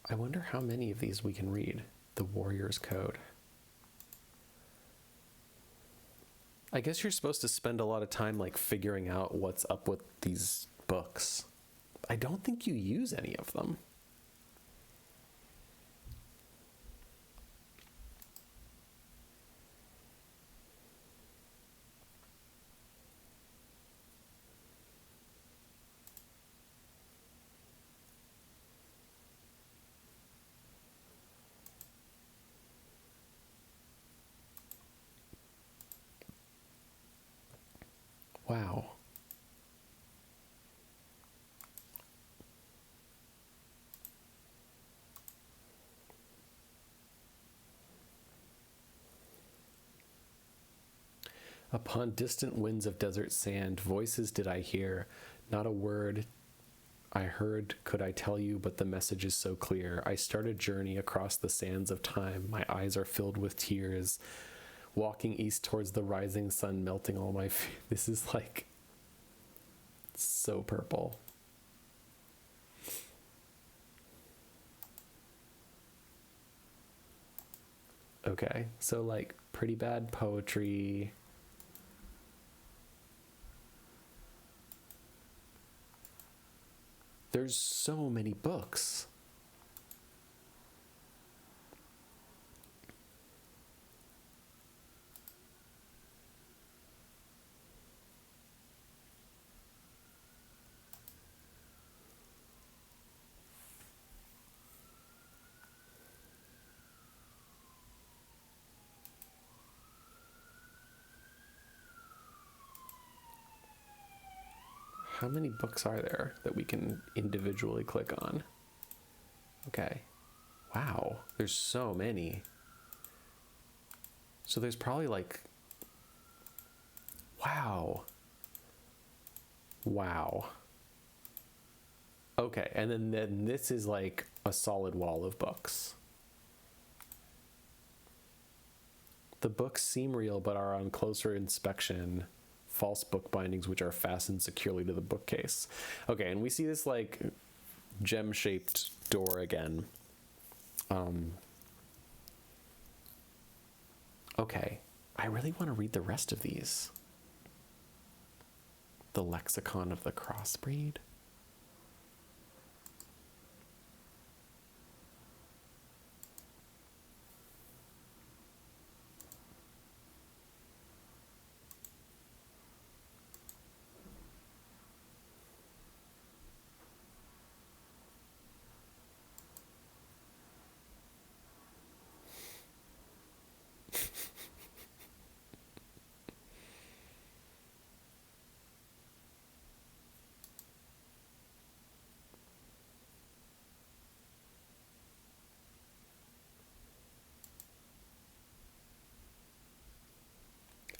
I wonder how many of these we can read. The Warrior's Code. I guess you're supposed to spend a lot of time like figuring out what's up with these books. I don't think you use any of them. Wow. Upon distant winds of desert sand, voices did I hear, not a word I heard could I tell you, but the message is so clear. I start a journey across the sands of time. My eyes are filled with tears. Walking east towards the rising sun, melting all my this is like so purple. Okay, so like pretty bad poetry. There's so many books. How many books are there that we can individually click on? Okay. Wow, there's so many. So there's probably like, wow. Wow. Okay, and then this is like a solid wall of books. The books seem real, but are on closer inspection false book bindings which are fastened securely to the bookcase. Okay, and we see this like gem-shaped door again. Okay, I really want to read the rest of these. The Lexicon of the Crossbreed.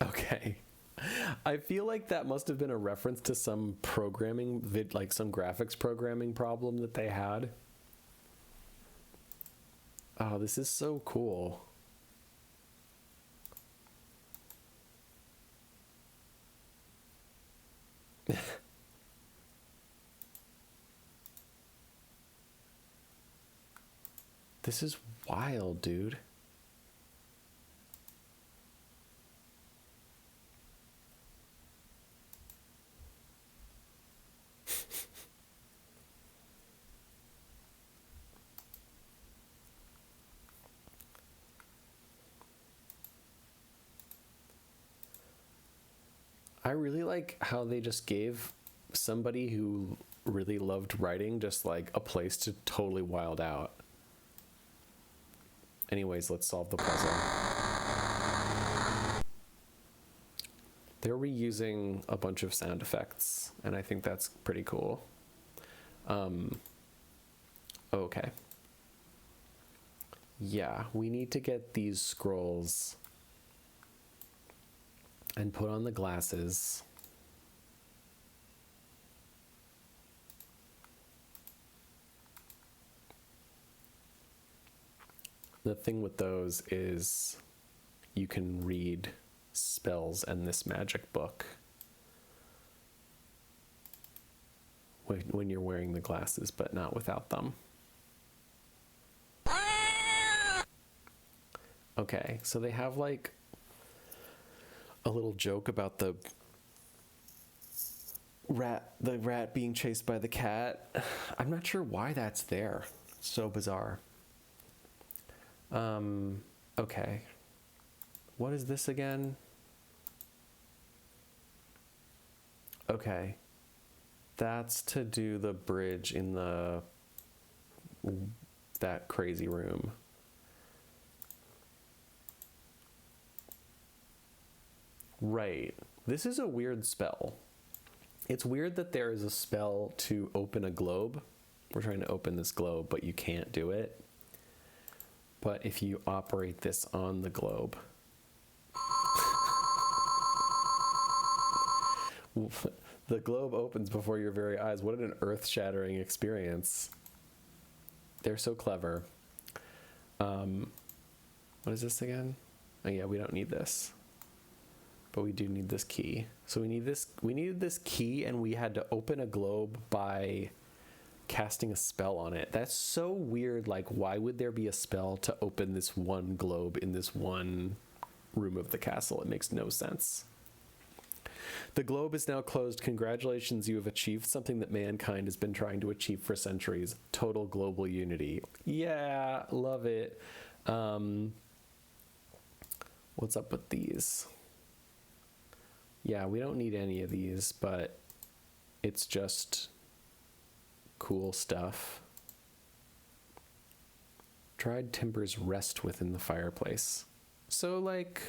Okay. I feel like that must have been a reference to some programming, like some graphics programming problem that they had. Oh, this is so cool. This is wild, dude. I really like how they just gave somebody who really loved writing just like a place to totally wild out. Anyways, let's solve the puzzle. They're reusing a bunch of sound effects, and I think that's pretty cool. Okay. Yeah, we need to get these scrolls and put on the glasses. The thing with those is you can read spells and this magic book when you're wearing the glasses, but not without them. Okay, so they have like a little joke about the rat being chased by the cat. I'm not sure why that's there. It's so bizarre. Okay. What is this again? Okay. That's to do the bridge in that crazy room. Right. This is a weird spell. It's weird that there is a spell to open a globe. We're trying to open this globe, but you can't do it. But if you operate this on the globe, the globe opens before your very eyes. What an earth-shattering experience. They're so clever. What is this again? Oh yeah, we don't need this. But we do need this key. So we needed this key, and we had to open a globe by casting a spell on it. That's so weird. Like, why would there be a spell to open this one globe in this one room of the castle? It makes no sense. The globe is now closed. Congratulations, you have achieved something that mankind has been trying to achieve for centuries. Total global unity. Yeah, love it. What's up with these? Yeah, we don't need any of these, but it's just cool stuff. Dried timbers rest within the fireplace. So like,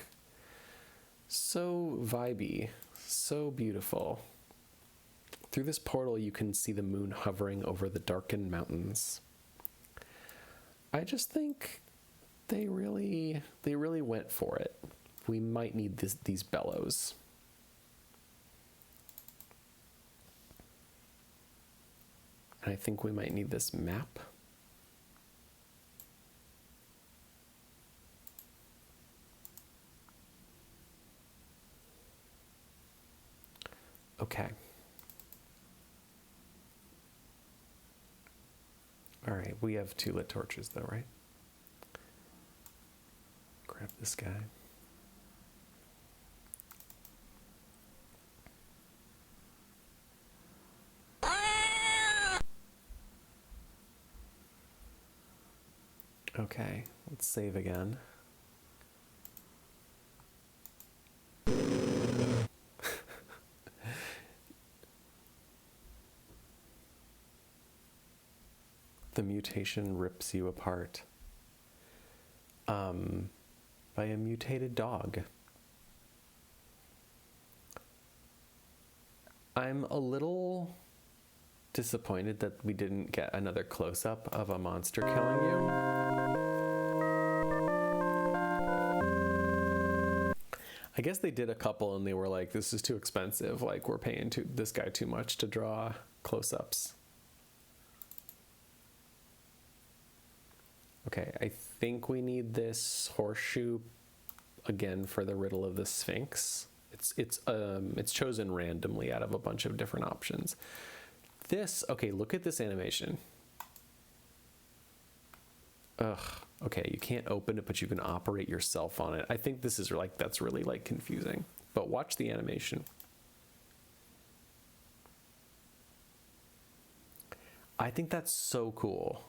so vibey, so beautiful. Through this portal, you can see the moon hovering over the darkened mountains. I just think they really went for it. We might need these bellows. And I think we might need this map. Okay. All right, we have 2 lit torches though, right? Grab this guy. Okay, let's save again. The mutation rips you apart. By a mutated dog. I'm a little disappointed that we didn't get another close-up of a monster killing you. I guess they did a couple and they were like, this is too expensive. Like, we're paying this guy too much to draw close-ups. Okay, I think we need this horseshoe again for the riddle of the Sphinx. It's chosen randomly out of a bunch of different options. Okay, look at this animation. Ugh. Okay, you can't open it, but you can operate yourself on it. I think this is like, that's really like confusing. But watch the animation. I think that's so cool.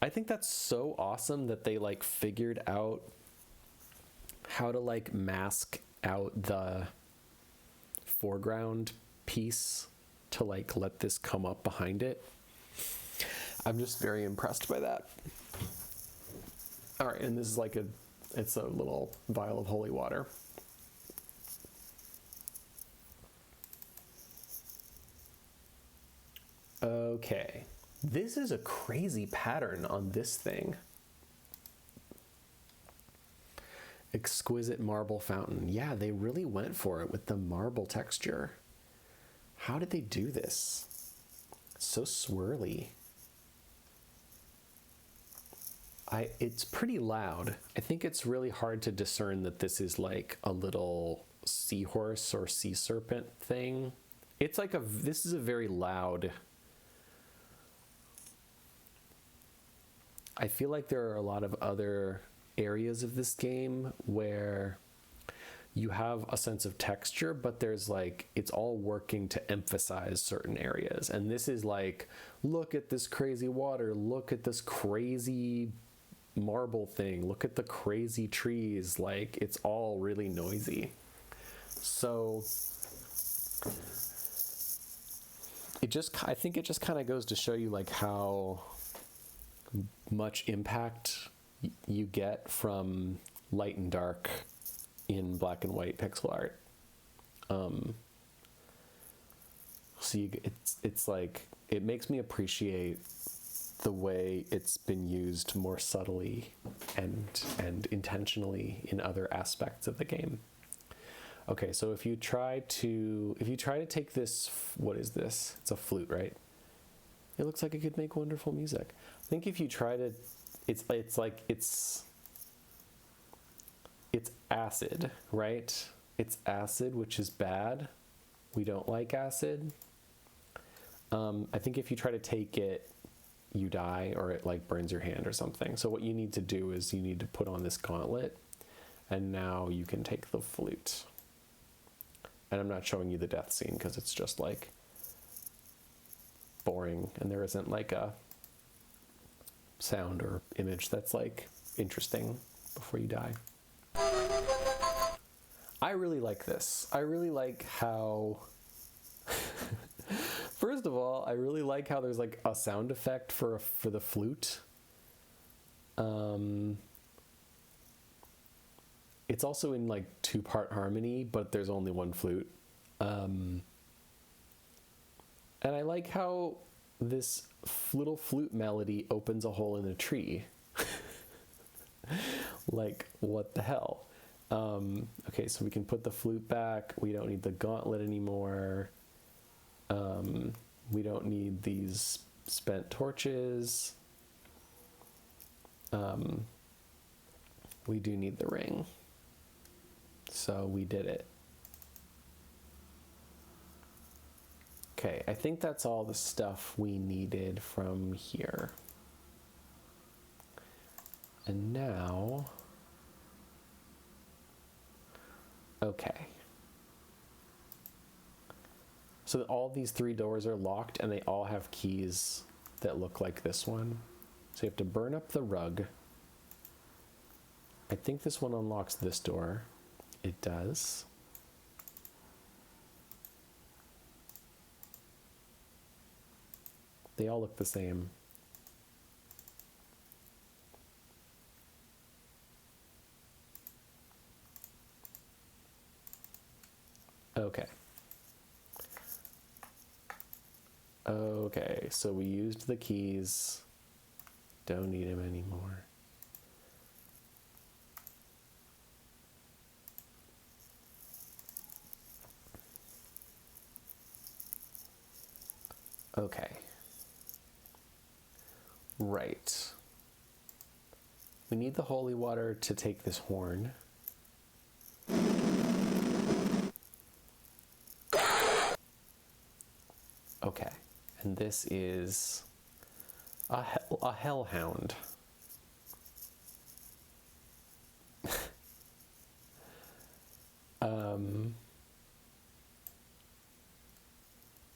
I think that's so awesome that they like figured out how to like mask out the foreground piece to like let this come up behind it. I'm just very impressed by that. All right, and this is like it's a little vial of holy water. Okay, this is a crazy pattern on this thing. Exquisite marble fountain. Yeah, they really went for it with the marble texture. How did they do this? It's so swirly. It's pretty loud. I think it's really hard to discern that this is like a little seahorse or sea serpent thing. It's like this is a very loud. I feel like there are a lot of other areas of this game where you have a sense of texture, but there's like, it's all working to emphasize certain areas. And this is like, look at this crazy water, look at this crazy marble thing, look at the crazy trees. Like, it's all really noisy. So I think it just kind of goes to show you like how much impact you get from light and dark in black and white pixel art. So it's like, it makes me appreciate the way it's been used more subtly and intentionally in other aspects of the game. Okay, so if you try to take this, what is this? It's a flute, right? It looks like it could make wonderful music. I think if you try to, it's acid, right? It's acid, which is bad. We don't like acid. I think if you try to take it, you die, or it like burns your hand or something. So what you need to do is you need to put on this gauntlet, and now you can take the flute. And I'm not showing you the death scene because it's just like boring, and there isn't like a sound or image that's like interesting before you die. I really like this. I really like how first of all, I really like how there's like a sound effect for the flute. It's also in like 2-part harmony, but there's only one flute. And I like how this little flute melody opens a hole in a tree. Like, what the hell? Okay, so we can put the flute back. We don't need the gauntlet anymore. We don't need these spent torches. We do need the ring. So we did it. Okay, I think that's all the stuff we needed from here. And now, okay. So all these 3 doors are locked, and they all have keys that look like this one. So you have to burn up the rug. I think this one unlocks this door. It does. They all look the same. Okay. Okay, so we used the keys. Don't need them anymore. Okay. Right. We need the holy water to take this horn. Okay. And this is a hellhound.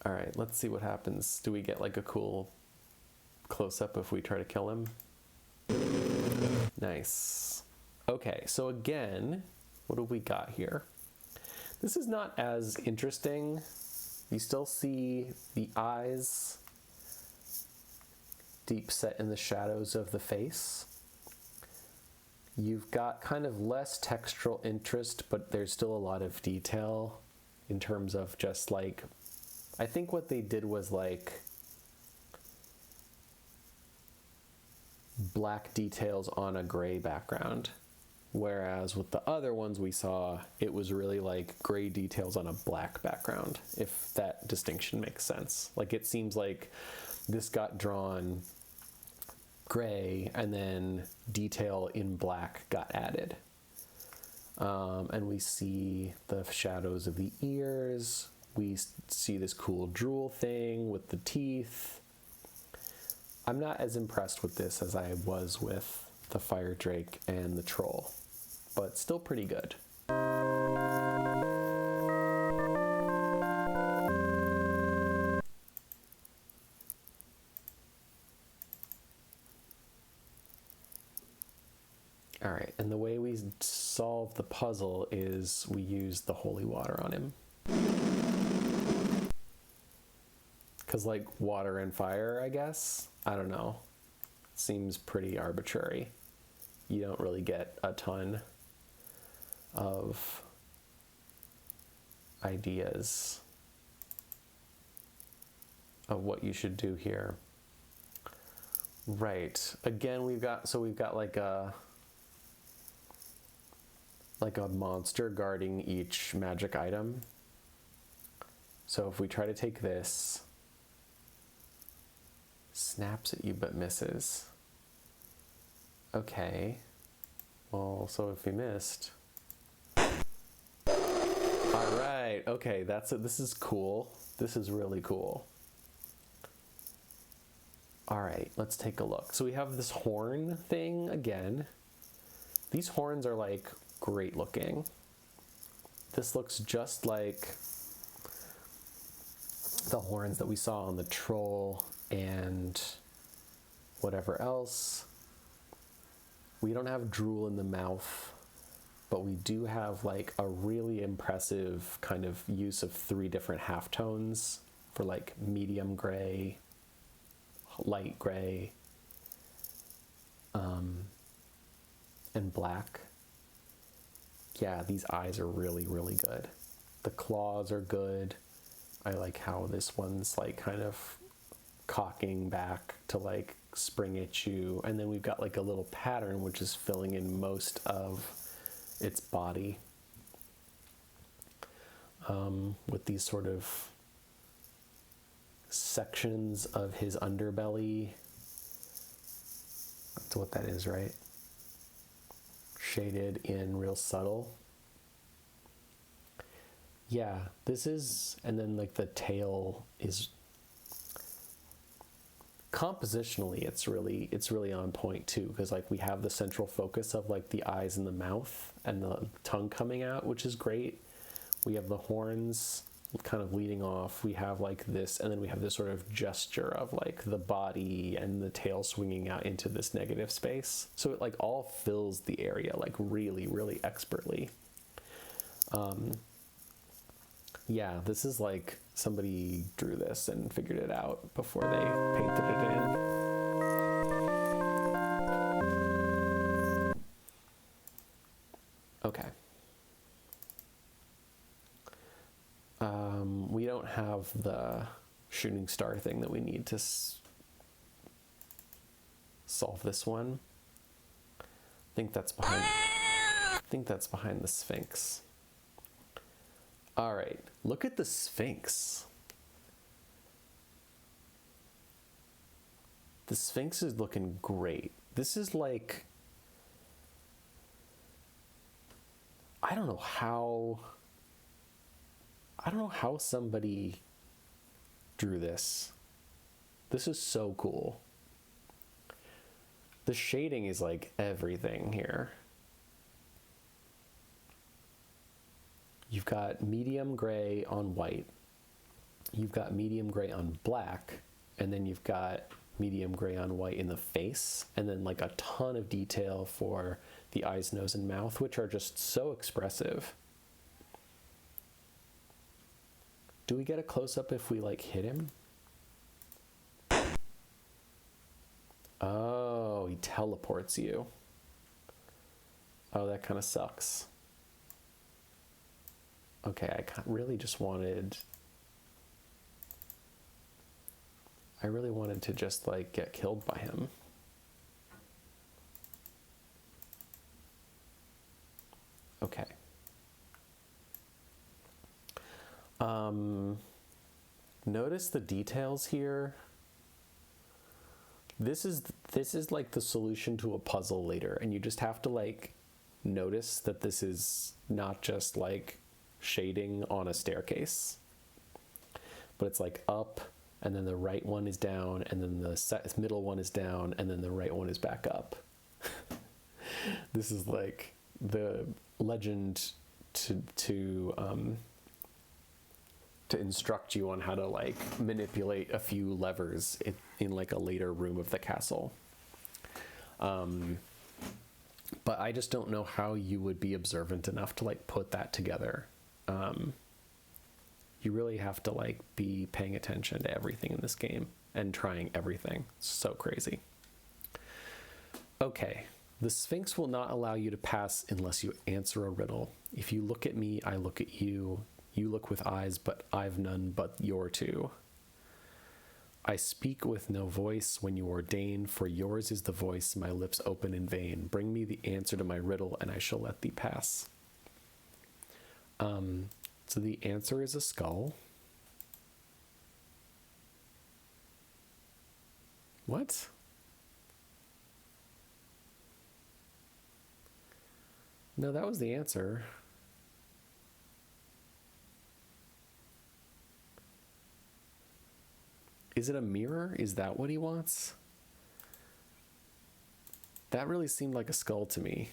All right, let's see what happens. Do we get like a cool close-up if we try to kill him? Nice. Okay, so again, what do we got here? This is not as interesting. You still see the eyes deep set in the shadows of the face. You've got kind of less textural interest, but there's still a lot of detail in terms of just like, I think what they did was like black details on a gray background. Whereas with the other ones we saw, it was really like gray details on a black background, if that distinction makes sense. Like it seems like this got drawn gray and then detail in black got added. And we see the shadows of the ears. We see this cool drool thing with the teeth. I'm not as impressed with this as I was with the fire drake and the troll, but still pretty good. All right, and the way we solve the puzzle is we use the holy water on him. Because like water and fire, I guess? I don't know. Seems pretty arbitrary. You don't really get a ton of ideas of what you should do here. Right. Again, we've got like a monster guarding each magic item. So if we try to take this, snaps at you but misses. Okay. Well, so if we missed. All right. Okay, this is cool. This is really cool. All right, let's take a look. So we have this horn thing again. These horns are like great looking. This looks just like the horns that we saw on the troll and whatever else. We don't have drool in the mouth, but we do have like a really impressive kind of use of 3 different halftones for like medium gray, light gray, and black. Yeah, these eyes are really, really good. The claws are good. I like how this one's like kind of cocking back to like spring at you. And then we've got like a little pattern which is filling in most of its body with these sort of sections of his underbelly. That's what that is, right? Shaded in real subtle. Yeah, this is, and then like the tail is compositionally it's really on point too, because like we have the central focus of like the eyes and the mouth and the tongue coming out, which is great. We have the horns kind of leading off. We have like this, and then we have this sort of gesture of like the body and the tail swinging out into this negative space. So it like all fills the area like really, really expertly. Yeah, this is like somebody drew this and figured it out before they painted it in. Okay. We don't have the shooting star thing that we need to solve this one. I think that's behind the Sphinx. All right, look at the Sphinx. The Sphinx is looking great. This is like, I don't know how somebody drew this. This is so cool. The shading is like everything here. You've got medium gray on white. You've got medium gray on black. And then you've got medium gray on white in the face. And then like a ton of detail for the eyes, nose, and mouth, which are just so expressive. Do we get a close-up if we like hit him? Oh, he teleports you. Oh, that kind of sucks. Okay, I really wanted to just like get killed by him. Okay. Notice the details here. This is like the solution to a puzzle later, and you just have to like notice that this is not just like shading on a staircase, but it's like up, and then the right one is down, and then the middle one is down, and then the right one is back up. This is like the legend to instruct you on how to like manipulate a few levers in like a later room of the castle. But I just don't know how you would be observant enough to like put that together. You really have to like be paying attention to everything in this game and trying everything. It's so crazy. Okay. The Sphinx will not allow you to pass unless you answer a riddle. If you look at me, I look at you. You look with eyes, but I've none but your two. I speak with no voice when you ordain, for yours is the voice, my lips open in vain. Bring me the answer to my riddle, and I shall let thee pass. So the answer is a skull. What? No, that was the answer. Is it a mirror? Is that what he wants? That really seemed like a skull to me.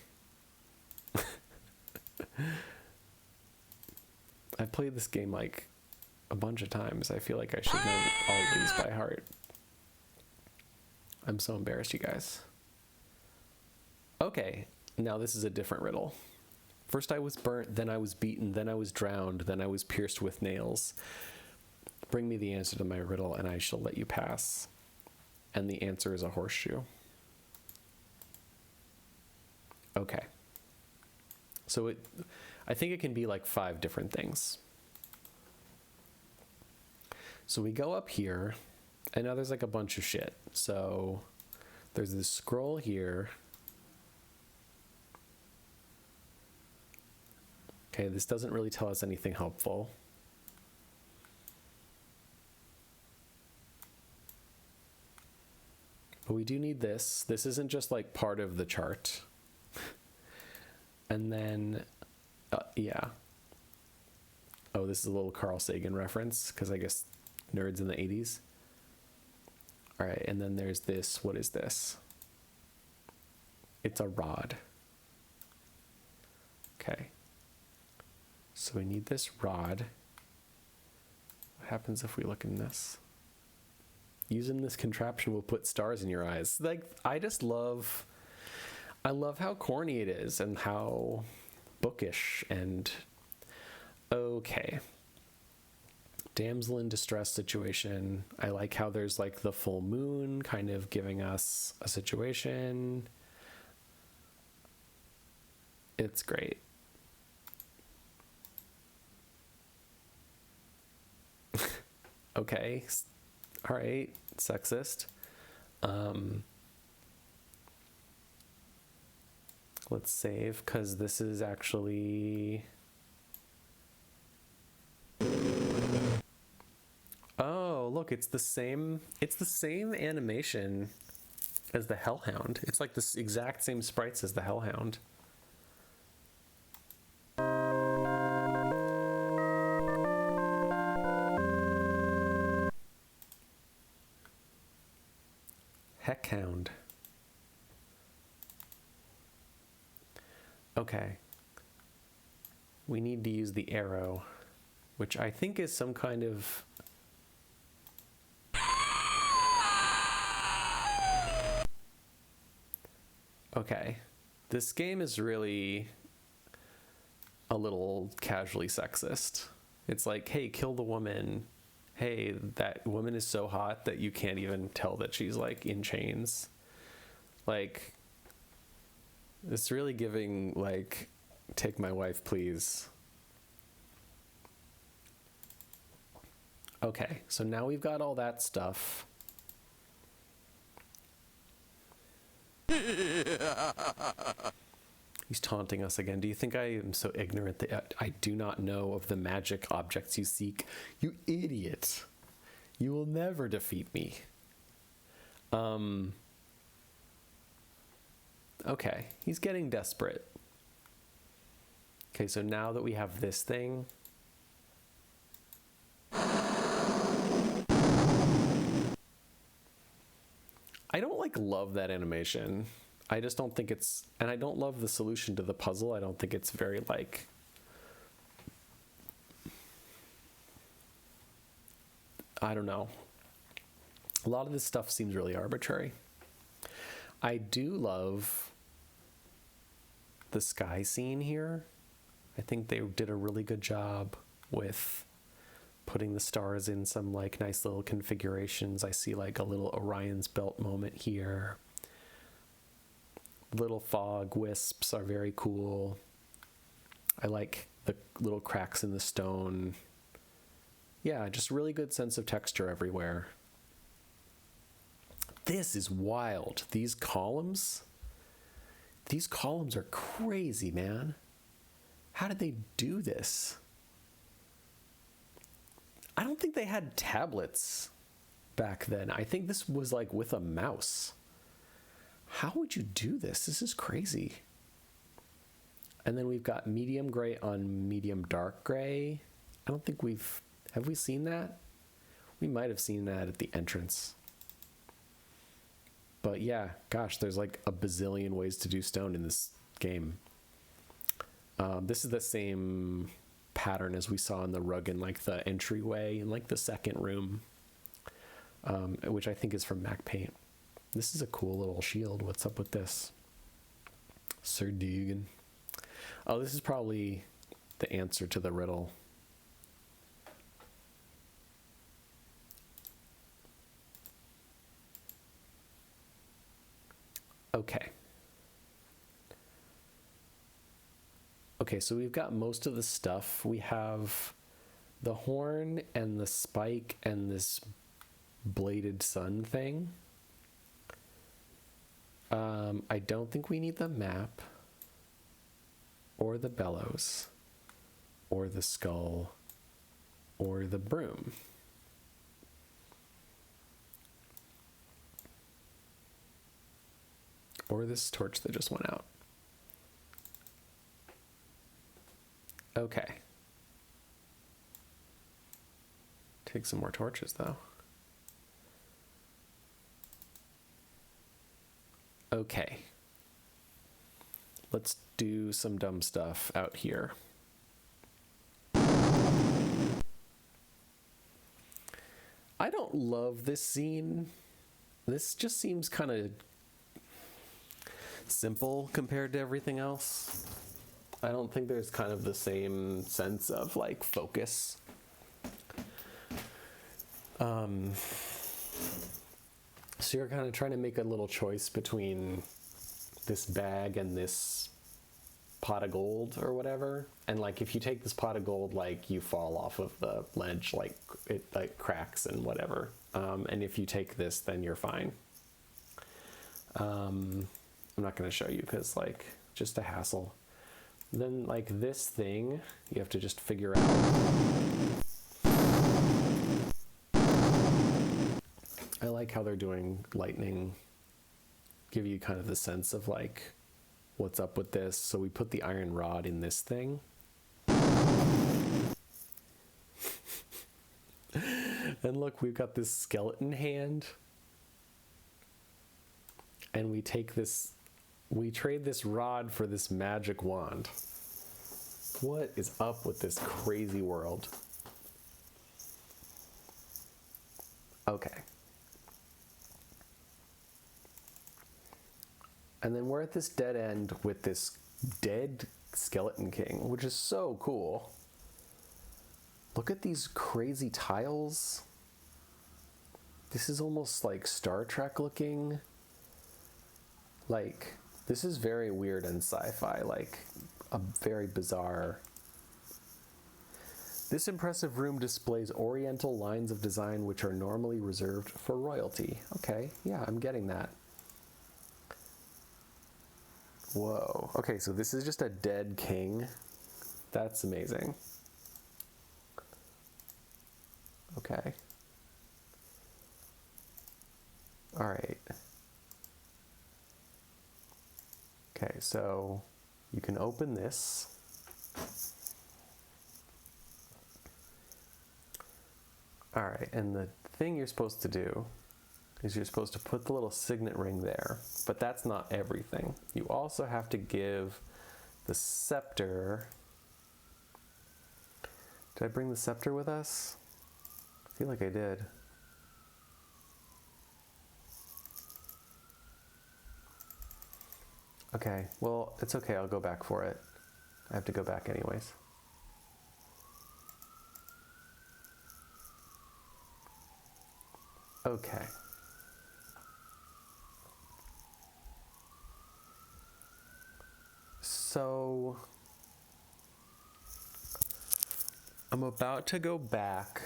I played this game like a bunch of times. I feel like I should know all of these by heart. I'm so embarrassed, you guys. Okay, now this is a different riddle. First I was burnt, then I was beaten, then I was drowned, then I was pierced with nails. Bring me the answer to my riddle, and I shall let you pass. And the answer is a horseshoe. Okay. So I think it can be like 5 different things. So we go up here, and now there's like a bunch of shit. So there's this scroll here. Okay, this doesn't really tell us anything helpful. But we do need this. This isn't just like part of the chart. And then, yeah. Oh, this is a little Carl Sagan reference, because I guess nerds in the 80s. All right, and then there's this. What is this? It's a rod. Okay. So we need this rod. What happens if we look in this? Using this contraption will put stars in your eyes. Like, I love how corny it is and how bookish and okay. Damsel in distress situation. I like how there's like the full moon kind of giving us a situation. It's great. Okay. All right. Sexist. Let's save, because this is actually... Oh, look, it's the same animation as the Hellhound. It's like the exact same sprites as the Hellhound. Heckhound. Okay. We need to use the arrow, which I think is some kind of... Okay. This game is really a little casually sexist. It's like, hey, kill the woman. Hey, that woman is so hot that you can't even tell that she's like in chains. Like, it's really giving like, take my wife, please. Okay, so now we've got all that stuff. He's taunting us again. Do you think I am so ignorant that I do not know of the magic objects you seek? You idiot. You will never defeat me. Okay, he's getting desperate. Okay, so now that we have this thing... I don't like love that animation. I just don't think it's, and I don't love the solution to the puzzle. I don't think it's very like, I don't know. A lot of this stuff seems really arbitrary. I do love the sky scene here. I think they did a really good job with putting the stars in some like nice little configurations. I see like a little Orion's belt moment here. Little fog wisps are very cool. I like the little cracks in the stone. Yeah, just really good sense of texture everywhere. This is wild. These columns are crazy, man. How did they do this? I don't think they had tablets back then. I think this was like with a mouse. How would you do this? This is crazy. And then we've got medium gray on medium dark gray. I don't think have we seen that? We might have seen that at the entrance. But yeah, gosh, there's like a bazillion ways to do stone in this game. This is the same pattern as we saw in the rug in like the entryway in like the second room, which I think is from Mac Paint. This is a cool little shield. What's up with this? Sir Deegan. Oh, this is probably the answer to the riddle. Okay. Okay, so we've got most of the stuff. We have the horn and the spike and this bladed sun thing. I don't think we need the map or the bellows or the skull or the broom. Or this torch that just went out. Okay. Take some more torches, though. Okay. Let's do some dumb stuff out here. I don't love this scene. This just seems kind of simple compared to everything else. I don't think there's kind of the same sense of like focus. So you're kind of trying to make a little choice between this bag and this pot of gold or whatever. And like if you take this pot of gold, like you fall off of the ledge, like it like cracks and whatever. And if you take this, then you're fine. I'm not going to show you because like just a hassle. Then like this thing, you have to just figure out. I like how they're doing lightning, give you kind of the sense of like, what's up with this? So we put the iron rod in this thing. And look, we've got this skeleton hand. And we trade this rod for this magic wand. What is up with this crazy world? Okay. And then we're at this dead end with this dead skeleton king, which is so cool. Look at these crazy tiles. This is almost like Star Trek looking. Like, this is very weird and sci-fi, like a very bizarre. This impressive room displays oriental lines of design which are normally reserved for royalty. Okay, yeah, I'm getting that. Whoa. Okay, so this is just a dead king. That's amazing. Okay. All right. Okay, so you can open this. All right, and the thing you're supposed to do is you're supposed to put the little signet ring there, but that's not everything. You also have to give the scepter. Did I bring the scepter with us? I feel like I did. Okay, well, it's okay, I'll go back for it. I have to go back anyways. Okay. So I'm about to go back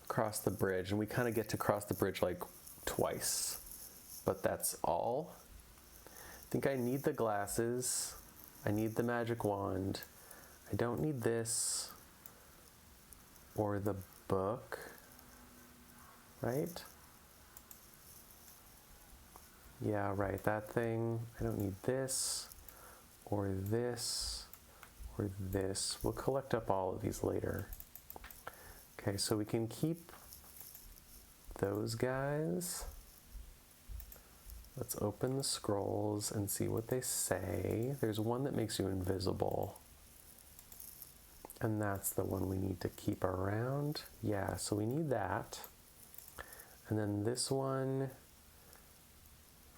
across the bridge, and we kind of get to cross the bridge like twice, but that's all. I think I need the glasses. I need the magic wand. I don't need this or the book, right? Yeah, right, that thing. I don't need this or this or this. We'll collect up all of these later. Okay, so we can keep those guys. Let's open the scrolls and see what they say. There's one that makes you invisible. And that's the one we need to keep around. Yeah, so we need that. And then this one,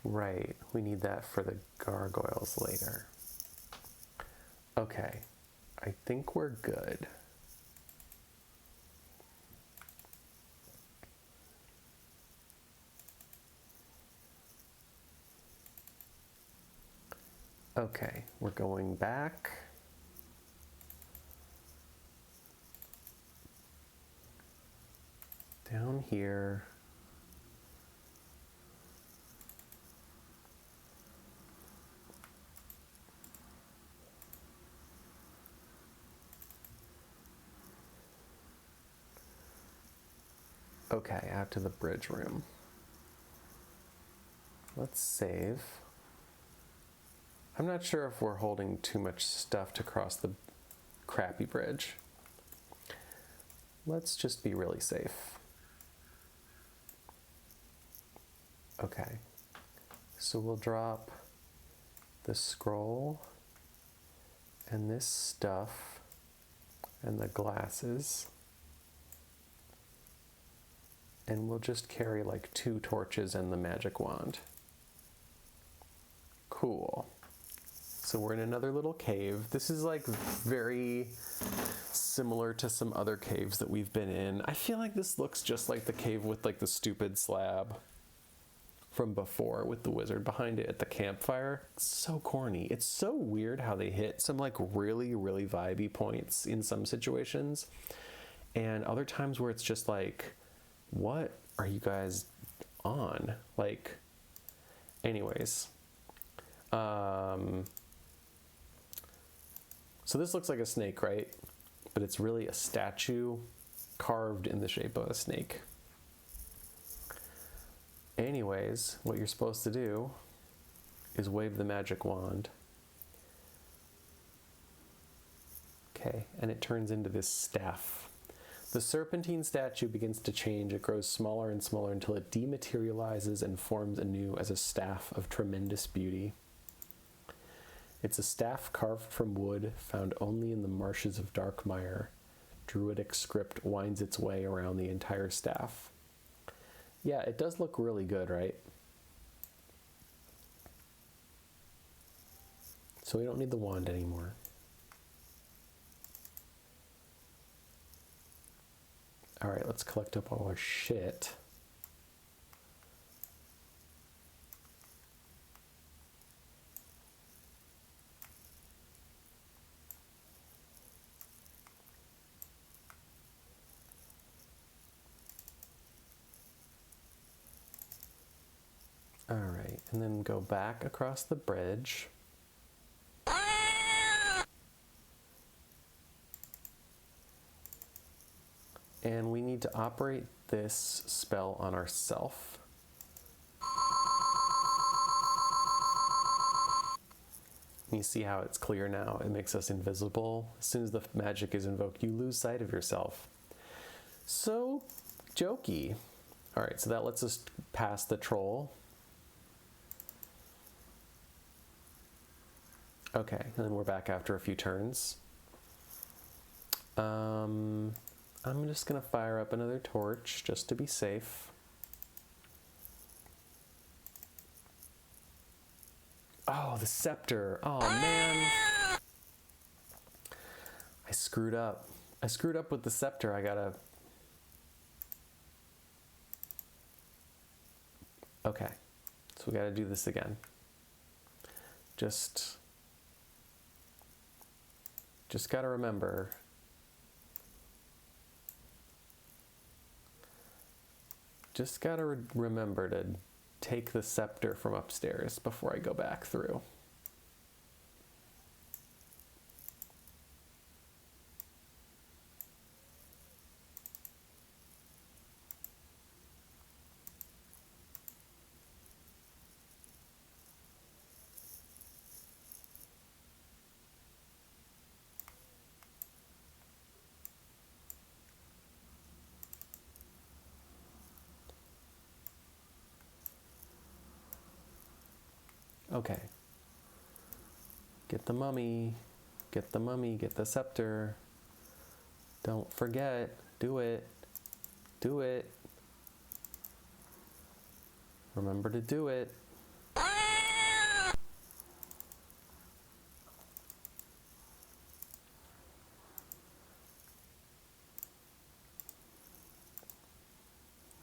right, we need that for the gargoyles later. Okay, I think we're good. Okay, we're going back. Down here. Okay, out to the bridge room. Let's save. I'm not sure if we're holding too much stuff to cross the crappy bridge. Let's just be really safe. Okay, so we'll drop the scroll and this stuff and the glasses. And we'll just carry like 2 torches and the magic wand. Cool. So we're in another little cave. This is like very similar to some other caves that we've been in. I feel like this looks just like the cave with like the stupid slab from before with the wizard behind it at the campfire. It's so corny. It's so weird how they hit some like really, really vibey points in some situations. And other times where it's just like, what are you guys on? Like, anyways. So this looks like a snake, right? But it's really a statue carved in the shape of a snake. Anyways, what you're supposed to do is wave the magic wand. Okay, and it turns into this staff. The serpentine statue begins to change. It grows smaller and smaller until it dematerializes and forms anew as a staff of tremendous beauty. It's a staff carved from wood, found only in the marshes of Darkmire. Druidic script winds its way around the entire staff. Yeah, it does look really good, right? So we don't need the wand anymore. All right, let's collect up all our shit. All right, and then go back across the bridge. And we need to operate this spell on ourself. You see how it's clear now? It makes us invisible. As soon as the magic is invoked, you lose sight of yourself. So jokey. All right, so that lets us pass the troll. Okay, and then we're back after a few turns. I'm just gonna fire up another torch just to be safe. Oh, the scepter. Oh man. I screwed up. I screwed up with the scepter. I gotta... Okay, so we gotta do this again. Just gotta remember. Just gotta remember to take the scepter from upstairs before I go back through. Okay. Get the mummy, get the mummy, get the scepter. Don't forget, do it, do it. Remember to do it.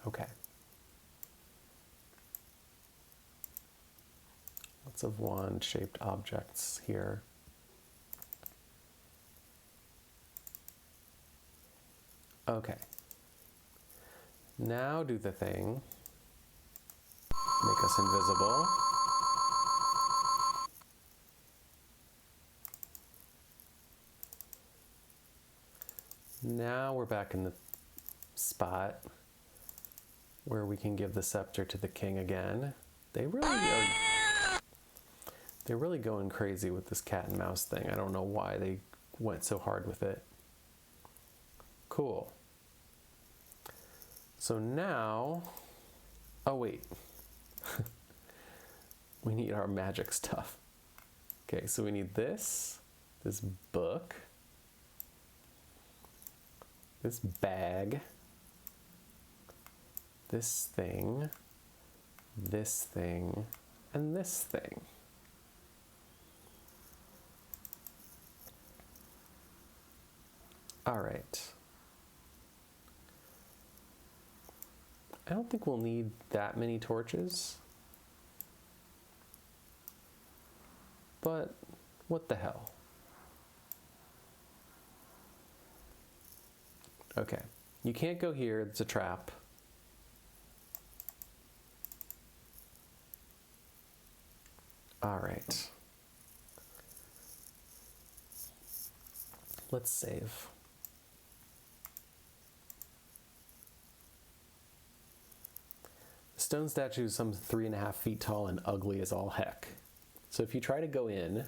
Okay. Lots of wand-shaped objects here. Okay. Now do the thing. Make us invisible. Now we're back in the spot where we can give the scepter to the king again. They're really going crazy with this cat and mouse thing. I don't know why they went so hard with it. Cool. So now, oh wait. We need our magic stuff. Okay, so we need this book, this bag, this thing, and this thing. All right. I don't think we'll need that many torches. But what the hell? Okay. You can't go here. It's a trap. All right. Let's save. stone statue is some 3.5 feet tall and ugly as all heck. So if you try to go in,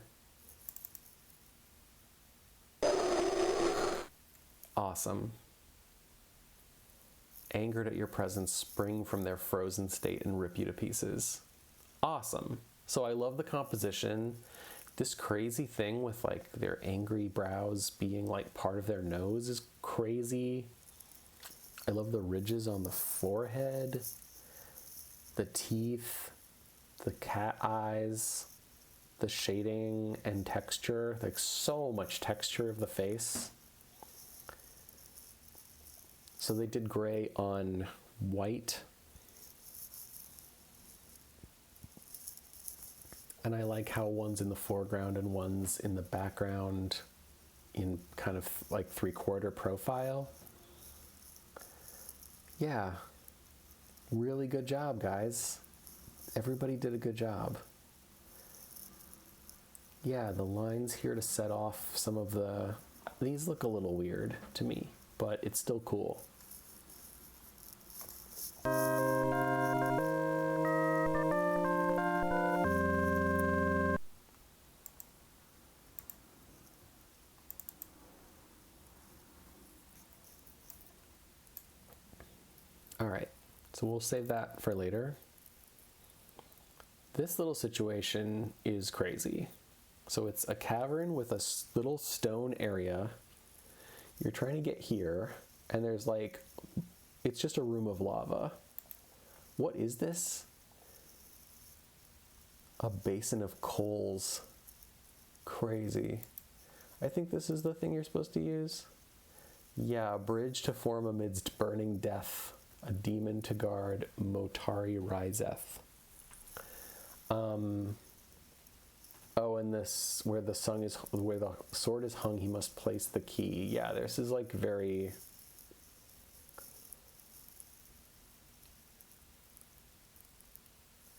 awesome. Angered at your presence, spring from their frozen state and rip you to pieces. Awesome. So I love the composition. This crazy thing with like their angry brows being like part of their nose is crazy. I love the ridges on the forehead, the teeth, the cat eyes, the shading and texture, like so much texture of the face. So they did gray on white. And I like how one's in the foreground and one's in the background in kind of like 3/4 profile. Yeah, really good job, guys. Everybody did a good job. Yeah, the lines here to set off some of the... These look a little weird to me, but it's still cool. All right, so we'll save that for later. This little situation is crazy. So it's a cavern with a little stone area. You're trying to get here, and there's like, it's just a room of lava. What is this? A basin of coals. Crazy. I think this is the thing you're supposed to use. Yeah, a bridge to form amidst burning death. A demon to guard Motari riseth. Oh, and this, where the sword is hung, he must place the key. Yeah, this is like very...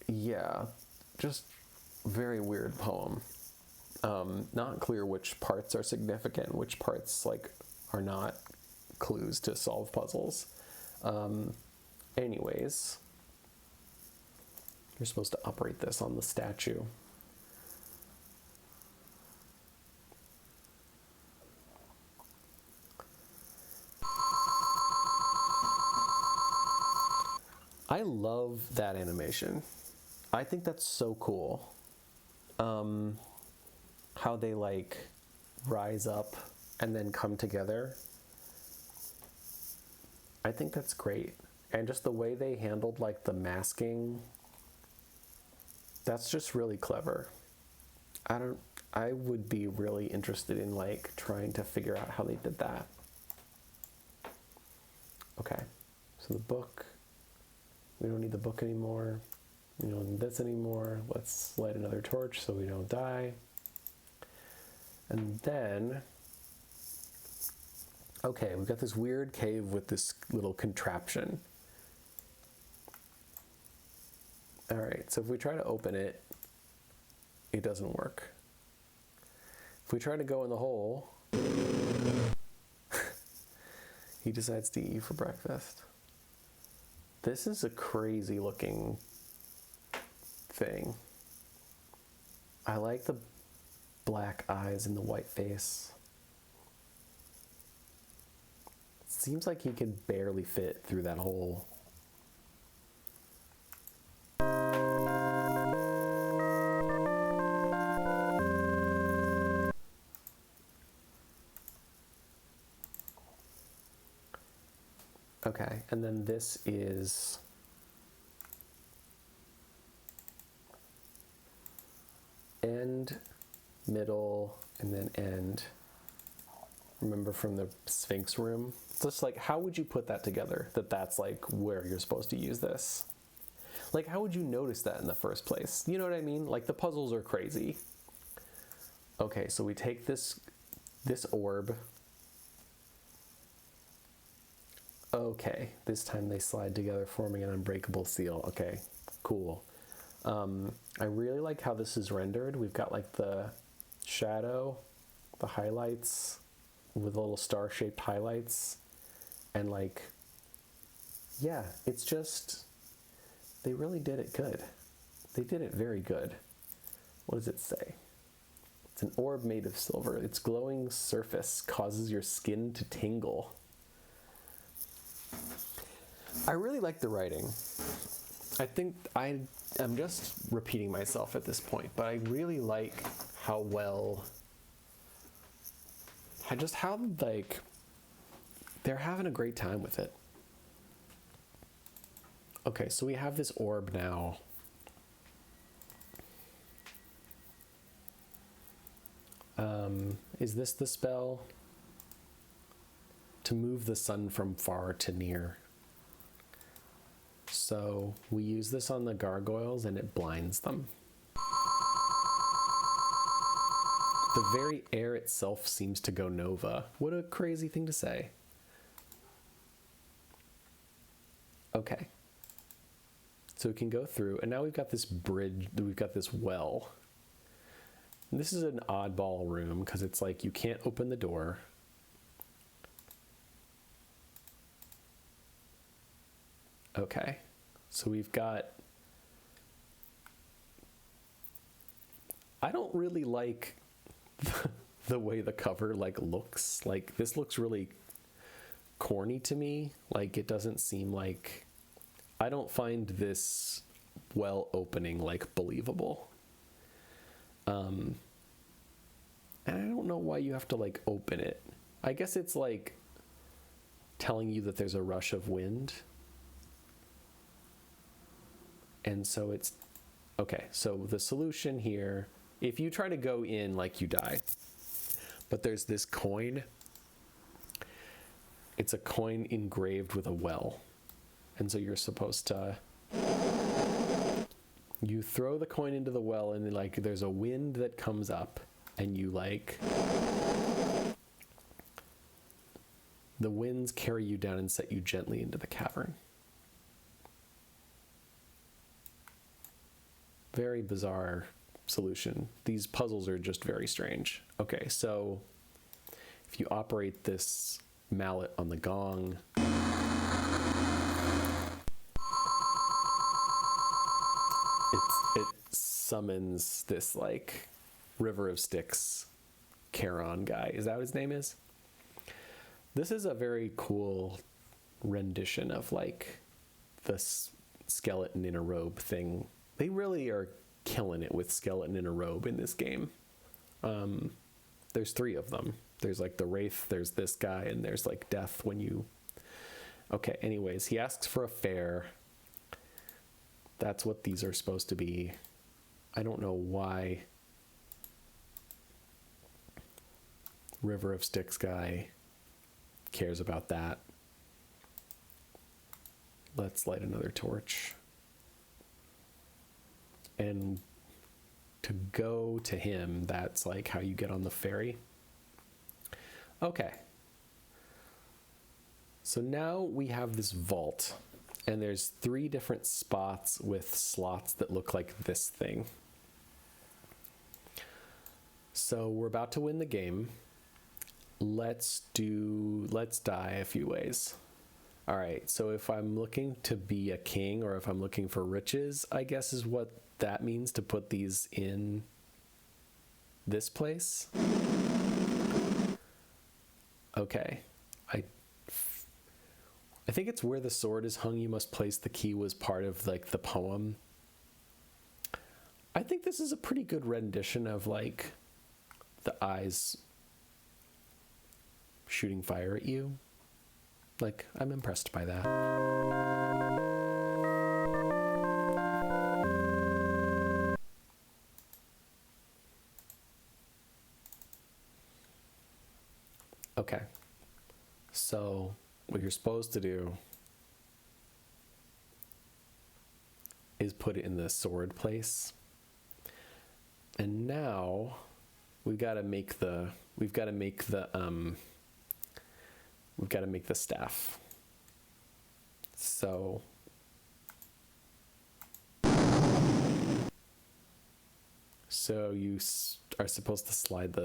Yeah, just very weird poem. Not clear which parts are significant, which parts like are not clues to solve puzzles. Anyways, you're supposed to operate this on the statue. I love that animation. I think that's so cool. How they like rise up and then come together. I think that's great. And just the way they handled like the masking, that's just really clever. I would be really interested in like trying to figure out how they did that. Okay, so the book, we don't need the book anymore. We don't need this anymore. Let's light another torch so we don't die. And then, okay, we've got this weird cave with this little contraption. All right, so if we try to open it, it doesn't work. If we try to go in the hole, he decides to eat you for breakfast. This is a crazy looking thing. I like the black eyes and the white face. It seems like he could barely fit through that hole. Okay, and then this is end, middle, and then end. Remember from the Sphinx room? So it's like, how would you put that together? That's like where you're supposed to use this. Like, how would you notice that in the first place? You know what I mean? Like, the puzzles are crazy. Okay, so we take this orb. Okay, this time they slide together, forming an unbreakable seal. Okay, cool. I really like how this is rendered. We've got like the shadow, the highlights with little star-shaped highlights, and like, yeah, it's just They really did it good. They did it very good. What does it say? It's an orb made of silver. Its glowing surface causes your skin to tingle. I really like the writing. I think I'm just repeating myself at this point, but I really like how well, how like, they're having a great time with it. Okay, so we have this orb now. Is this the spell? To move the sun from far to near. So we use this on the gargoyles and it blinds them. The very air itself seems to go nova. What a crazy thing to say. Okay. So we can go through, and now we've got this bridge, we've got this well. And this is an oddball room because it's like you can't open the door. Okay, so we've got, I don't really like the way the cover like looks. Like this looks really corny to me. Like it doesn't seem like, I don't find this well opening like believable. And I don't know why you have to like open it. I guess it's like telling you that there's a rush of wind. And so it's, okay, so the solution here, if you try to go in, like you die. But there's this coin. It's a coin engraved with a well. And so you're supposed to, you throw the coin into the well and like there's a wind that comes up and you like, the winds carry you down and set you gently into the cavern. Very bizarre solution. These puzzles are just very strange. Okay, so if you operate this mallet on the gong, it summons this like River of Styx Charon guy. Is that what his name is? This is a very cool rendition of like the skeleton in a robe thing. They really are killing it with skeleton in a robe in this game. There's 3 of them. There's like the Wraith, there's this guy, and there's like Death when you... Okay, anyways, he asks for a fare. That's what these are supposed to be. I don't know why River of Styx guy cares about that. Let's light another torch. And to go to him, that's like how you get on the ferry. Okay. So now we have this vault, and there's 3 different spots with slots that look like this thing. So we're about to win the game. Let's die a few ways. All right, so if I'm looking to be a king, or if I'm looking for riches, I guess is what that means, to put these in this place. Okay, I think it's where the sword is hung, you must place the key, was part of like the poem. I think this is a pretty good rendition of like the eyes shooting fire at you. Like, I'm impressed by that. Okay, so what you're supposed to do is put it in the sword place. And now we've got to make the staff. So you are supposed to slide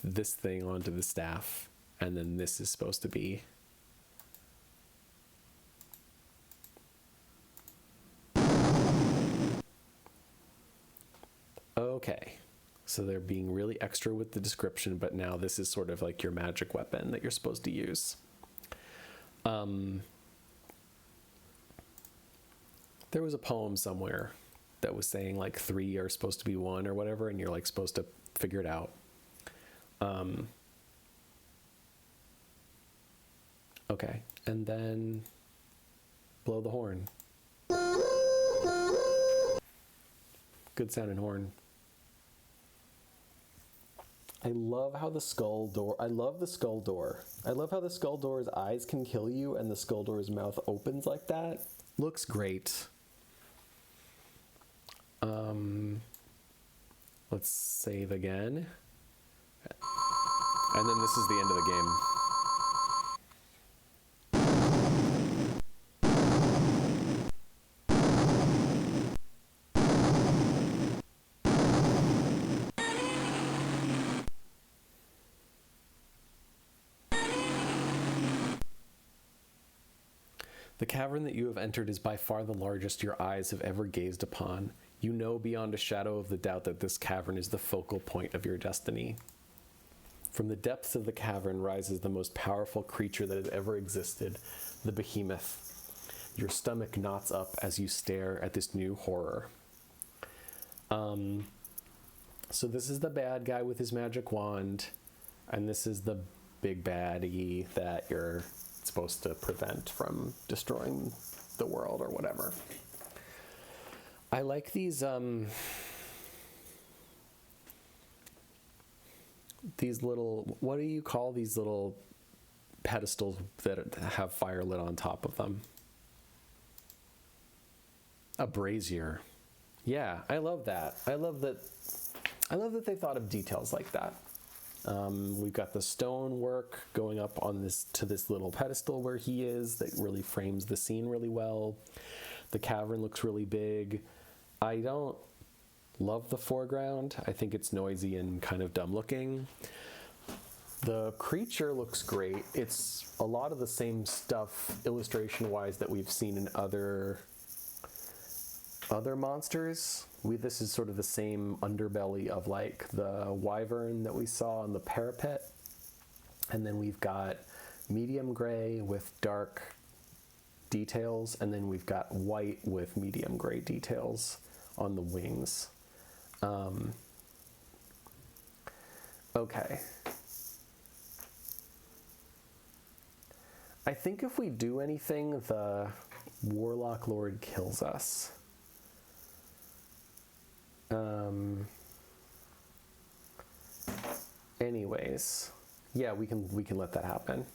this thing onto the staff, and then this is supposed to be Okay. So they're being really extra with the description, but now this is sort of like your magic weapon that you're supposed to use. There was a poem somewhere that was saying like 3 are supposed to be 1 or whatever, and you're like supposed to figure it out. Okay, and then blow the horn. Good sounding horn. I love how the skull door, I love the skull door. I love how the skull door's eyes can kill you and the skull door's mouth opens like that. Looks great. Let's save again. And then this is the end of the game. The cavern that you have entered is by far the largest your eyes have ever gazed upon. You know beyond a shadow of the doubt that this cavern is the focal point of your destiny. From the depths of the cavern rises the most powerful creature that has ever existed, the behemoth. Your stomach knots up as you stare at this new horror. So this is the bad guy with his magic wand, and this is the big baddie that you're supposed to prevent from destroying the world or whatever. I like these little, what do you call these little pedestals that have fire lit on top of them? A brazier. Yeah, I love that. I love that they thought of details like that. We've got the stone work going up on this little pedestal where he is that really frames the scene really well. The cavern looks really big. I don't love the foreground. I think it's noisy and kind of dumb looking. The creature looks great. It's a lot of the same stuff illustration-wise that we've seen in other monsters. This is sort of the same underbelly of like the wyvern that we saw on the parapet. And then we've got medium gray with dark details, and then we've got white with medium gray details on the wings. Okay. I think if we do anything, the Warlock Lord kills us. Anyways, yeah, we can let that happen.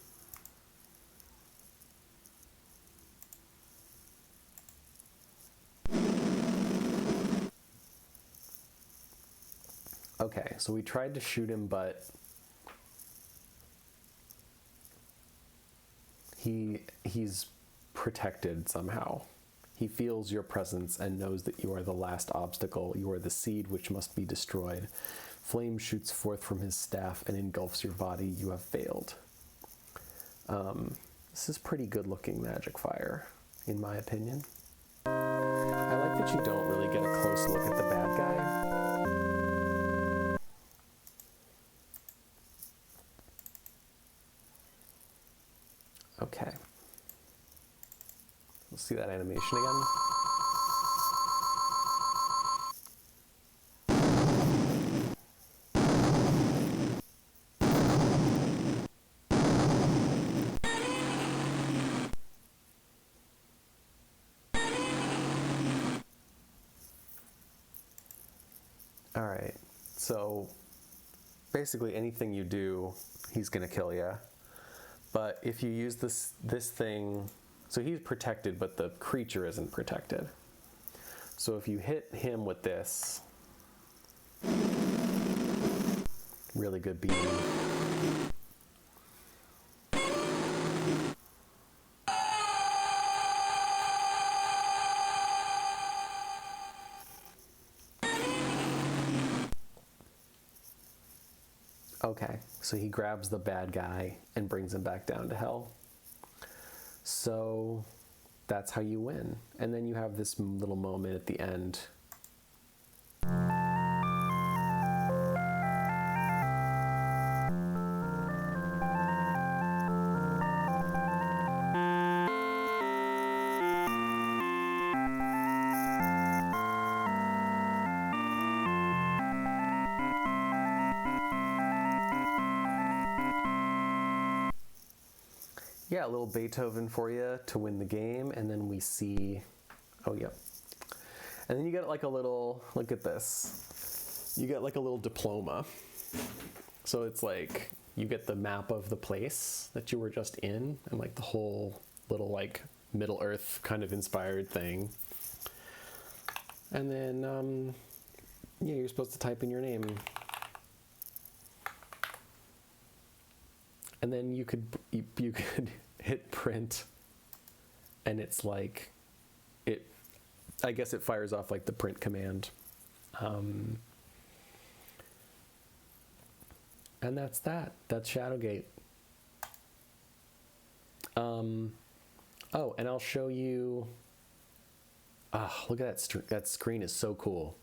Okay, so we tried to shoot him, but he's protected somehow. He feels your presence and knows that you are the last obstacle. You are the seed which must be destroyed. Flame shoots forth from his staff and engulfs your body. You have failed. This is pretty good looking magic fire, in my opinion. I like that you don't really get a close look at the bad guy. Okay. Let's see that animation again. All right, so basically anything you do, he's gonna kill you. But if you use this thing, so he's protected, but the creature isn't protected. So if you hit him with this, really good beam. Okay, so he grabs the bad guy and brings him back down to hell. So that's how you win. And then you have this little moment at the end yeah, a little Beethoven for you to win the game. And then we see, oh, yep. And then you get like a little, look at this. You get like a little diploma. So it's like, you get the map of the place that you were just in and like the whole little like Middle Earth kind of inspired thing. And then, yeah, you're supposed to type in your name. And then you could hit print, and it's like, I guess it fires off like the print command. And that's that. That's Shadowgate. Oh, and I'll show you. Look at that screen is so cool.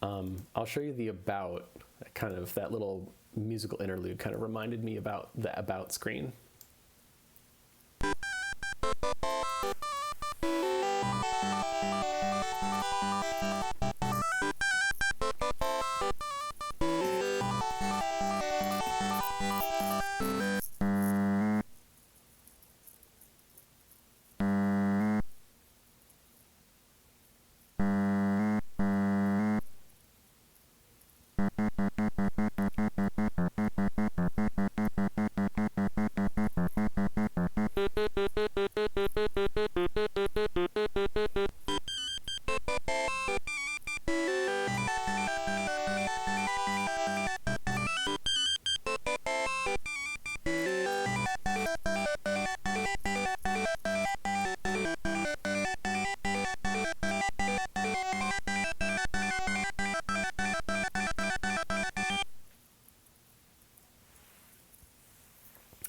I'll show you the about, kind of that little musical interlude kind of reminded me about the about screen.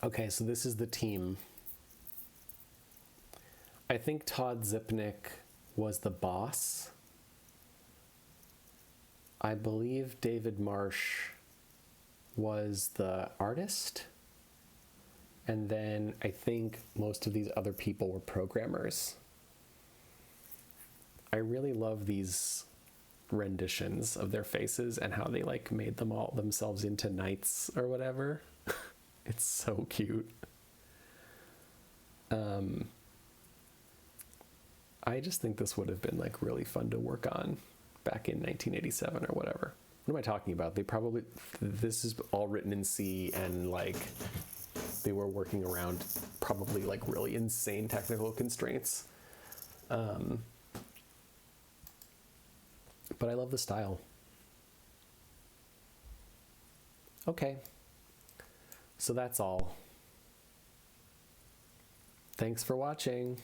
Okay, so this is the team. I think Todd Zipnick was the boss. I believe David Marsh was the artist. And then I think most of these other people were programmers. I really love these renditions of their faces and how they like made them all themselves into knights or whatever. It's so cute. I just think this would have been like really fun to work on back in 1987 or whatever. What am I talking about? This is all written in C, and like they were working around probably like really insane technical constraints. But I love the style. Okay. So that's all. Thanks for watching.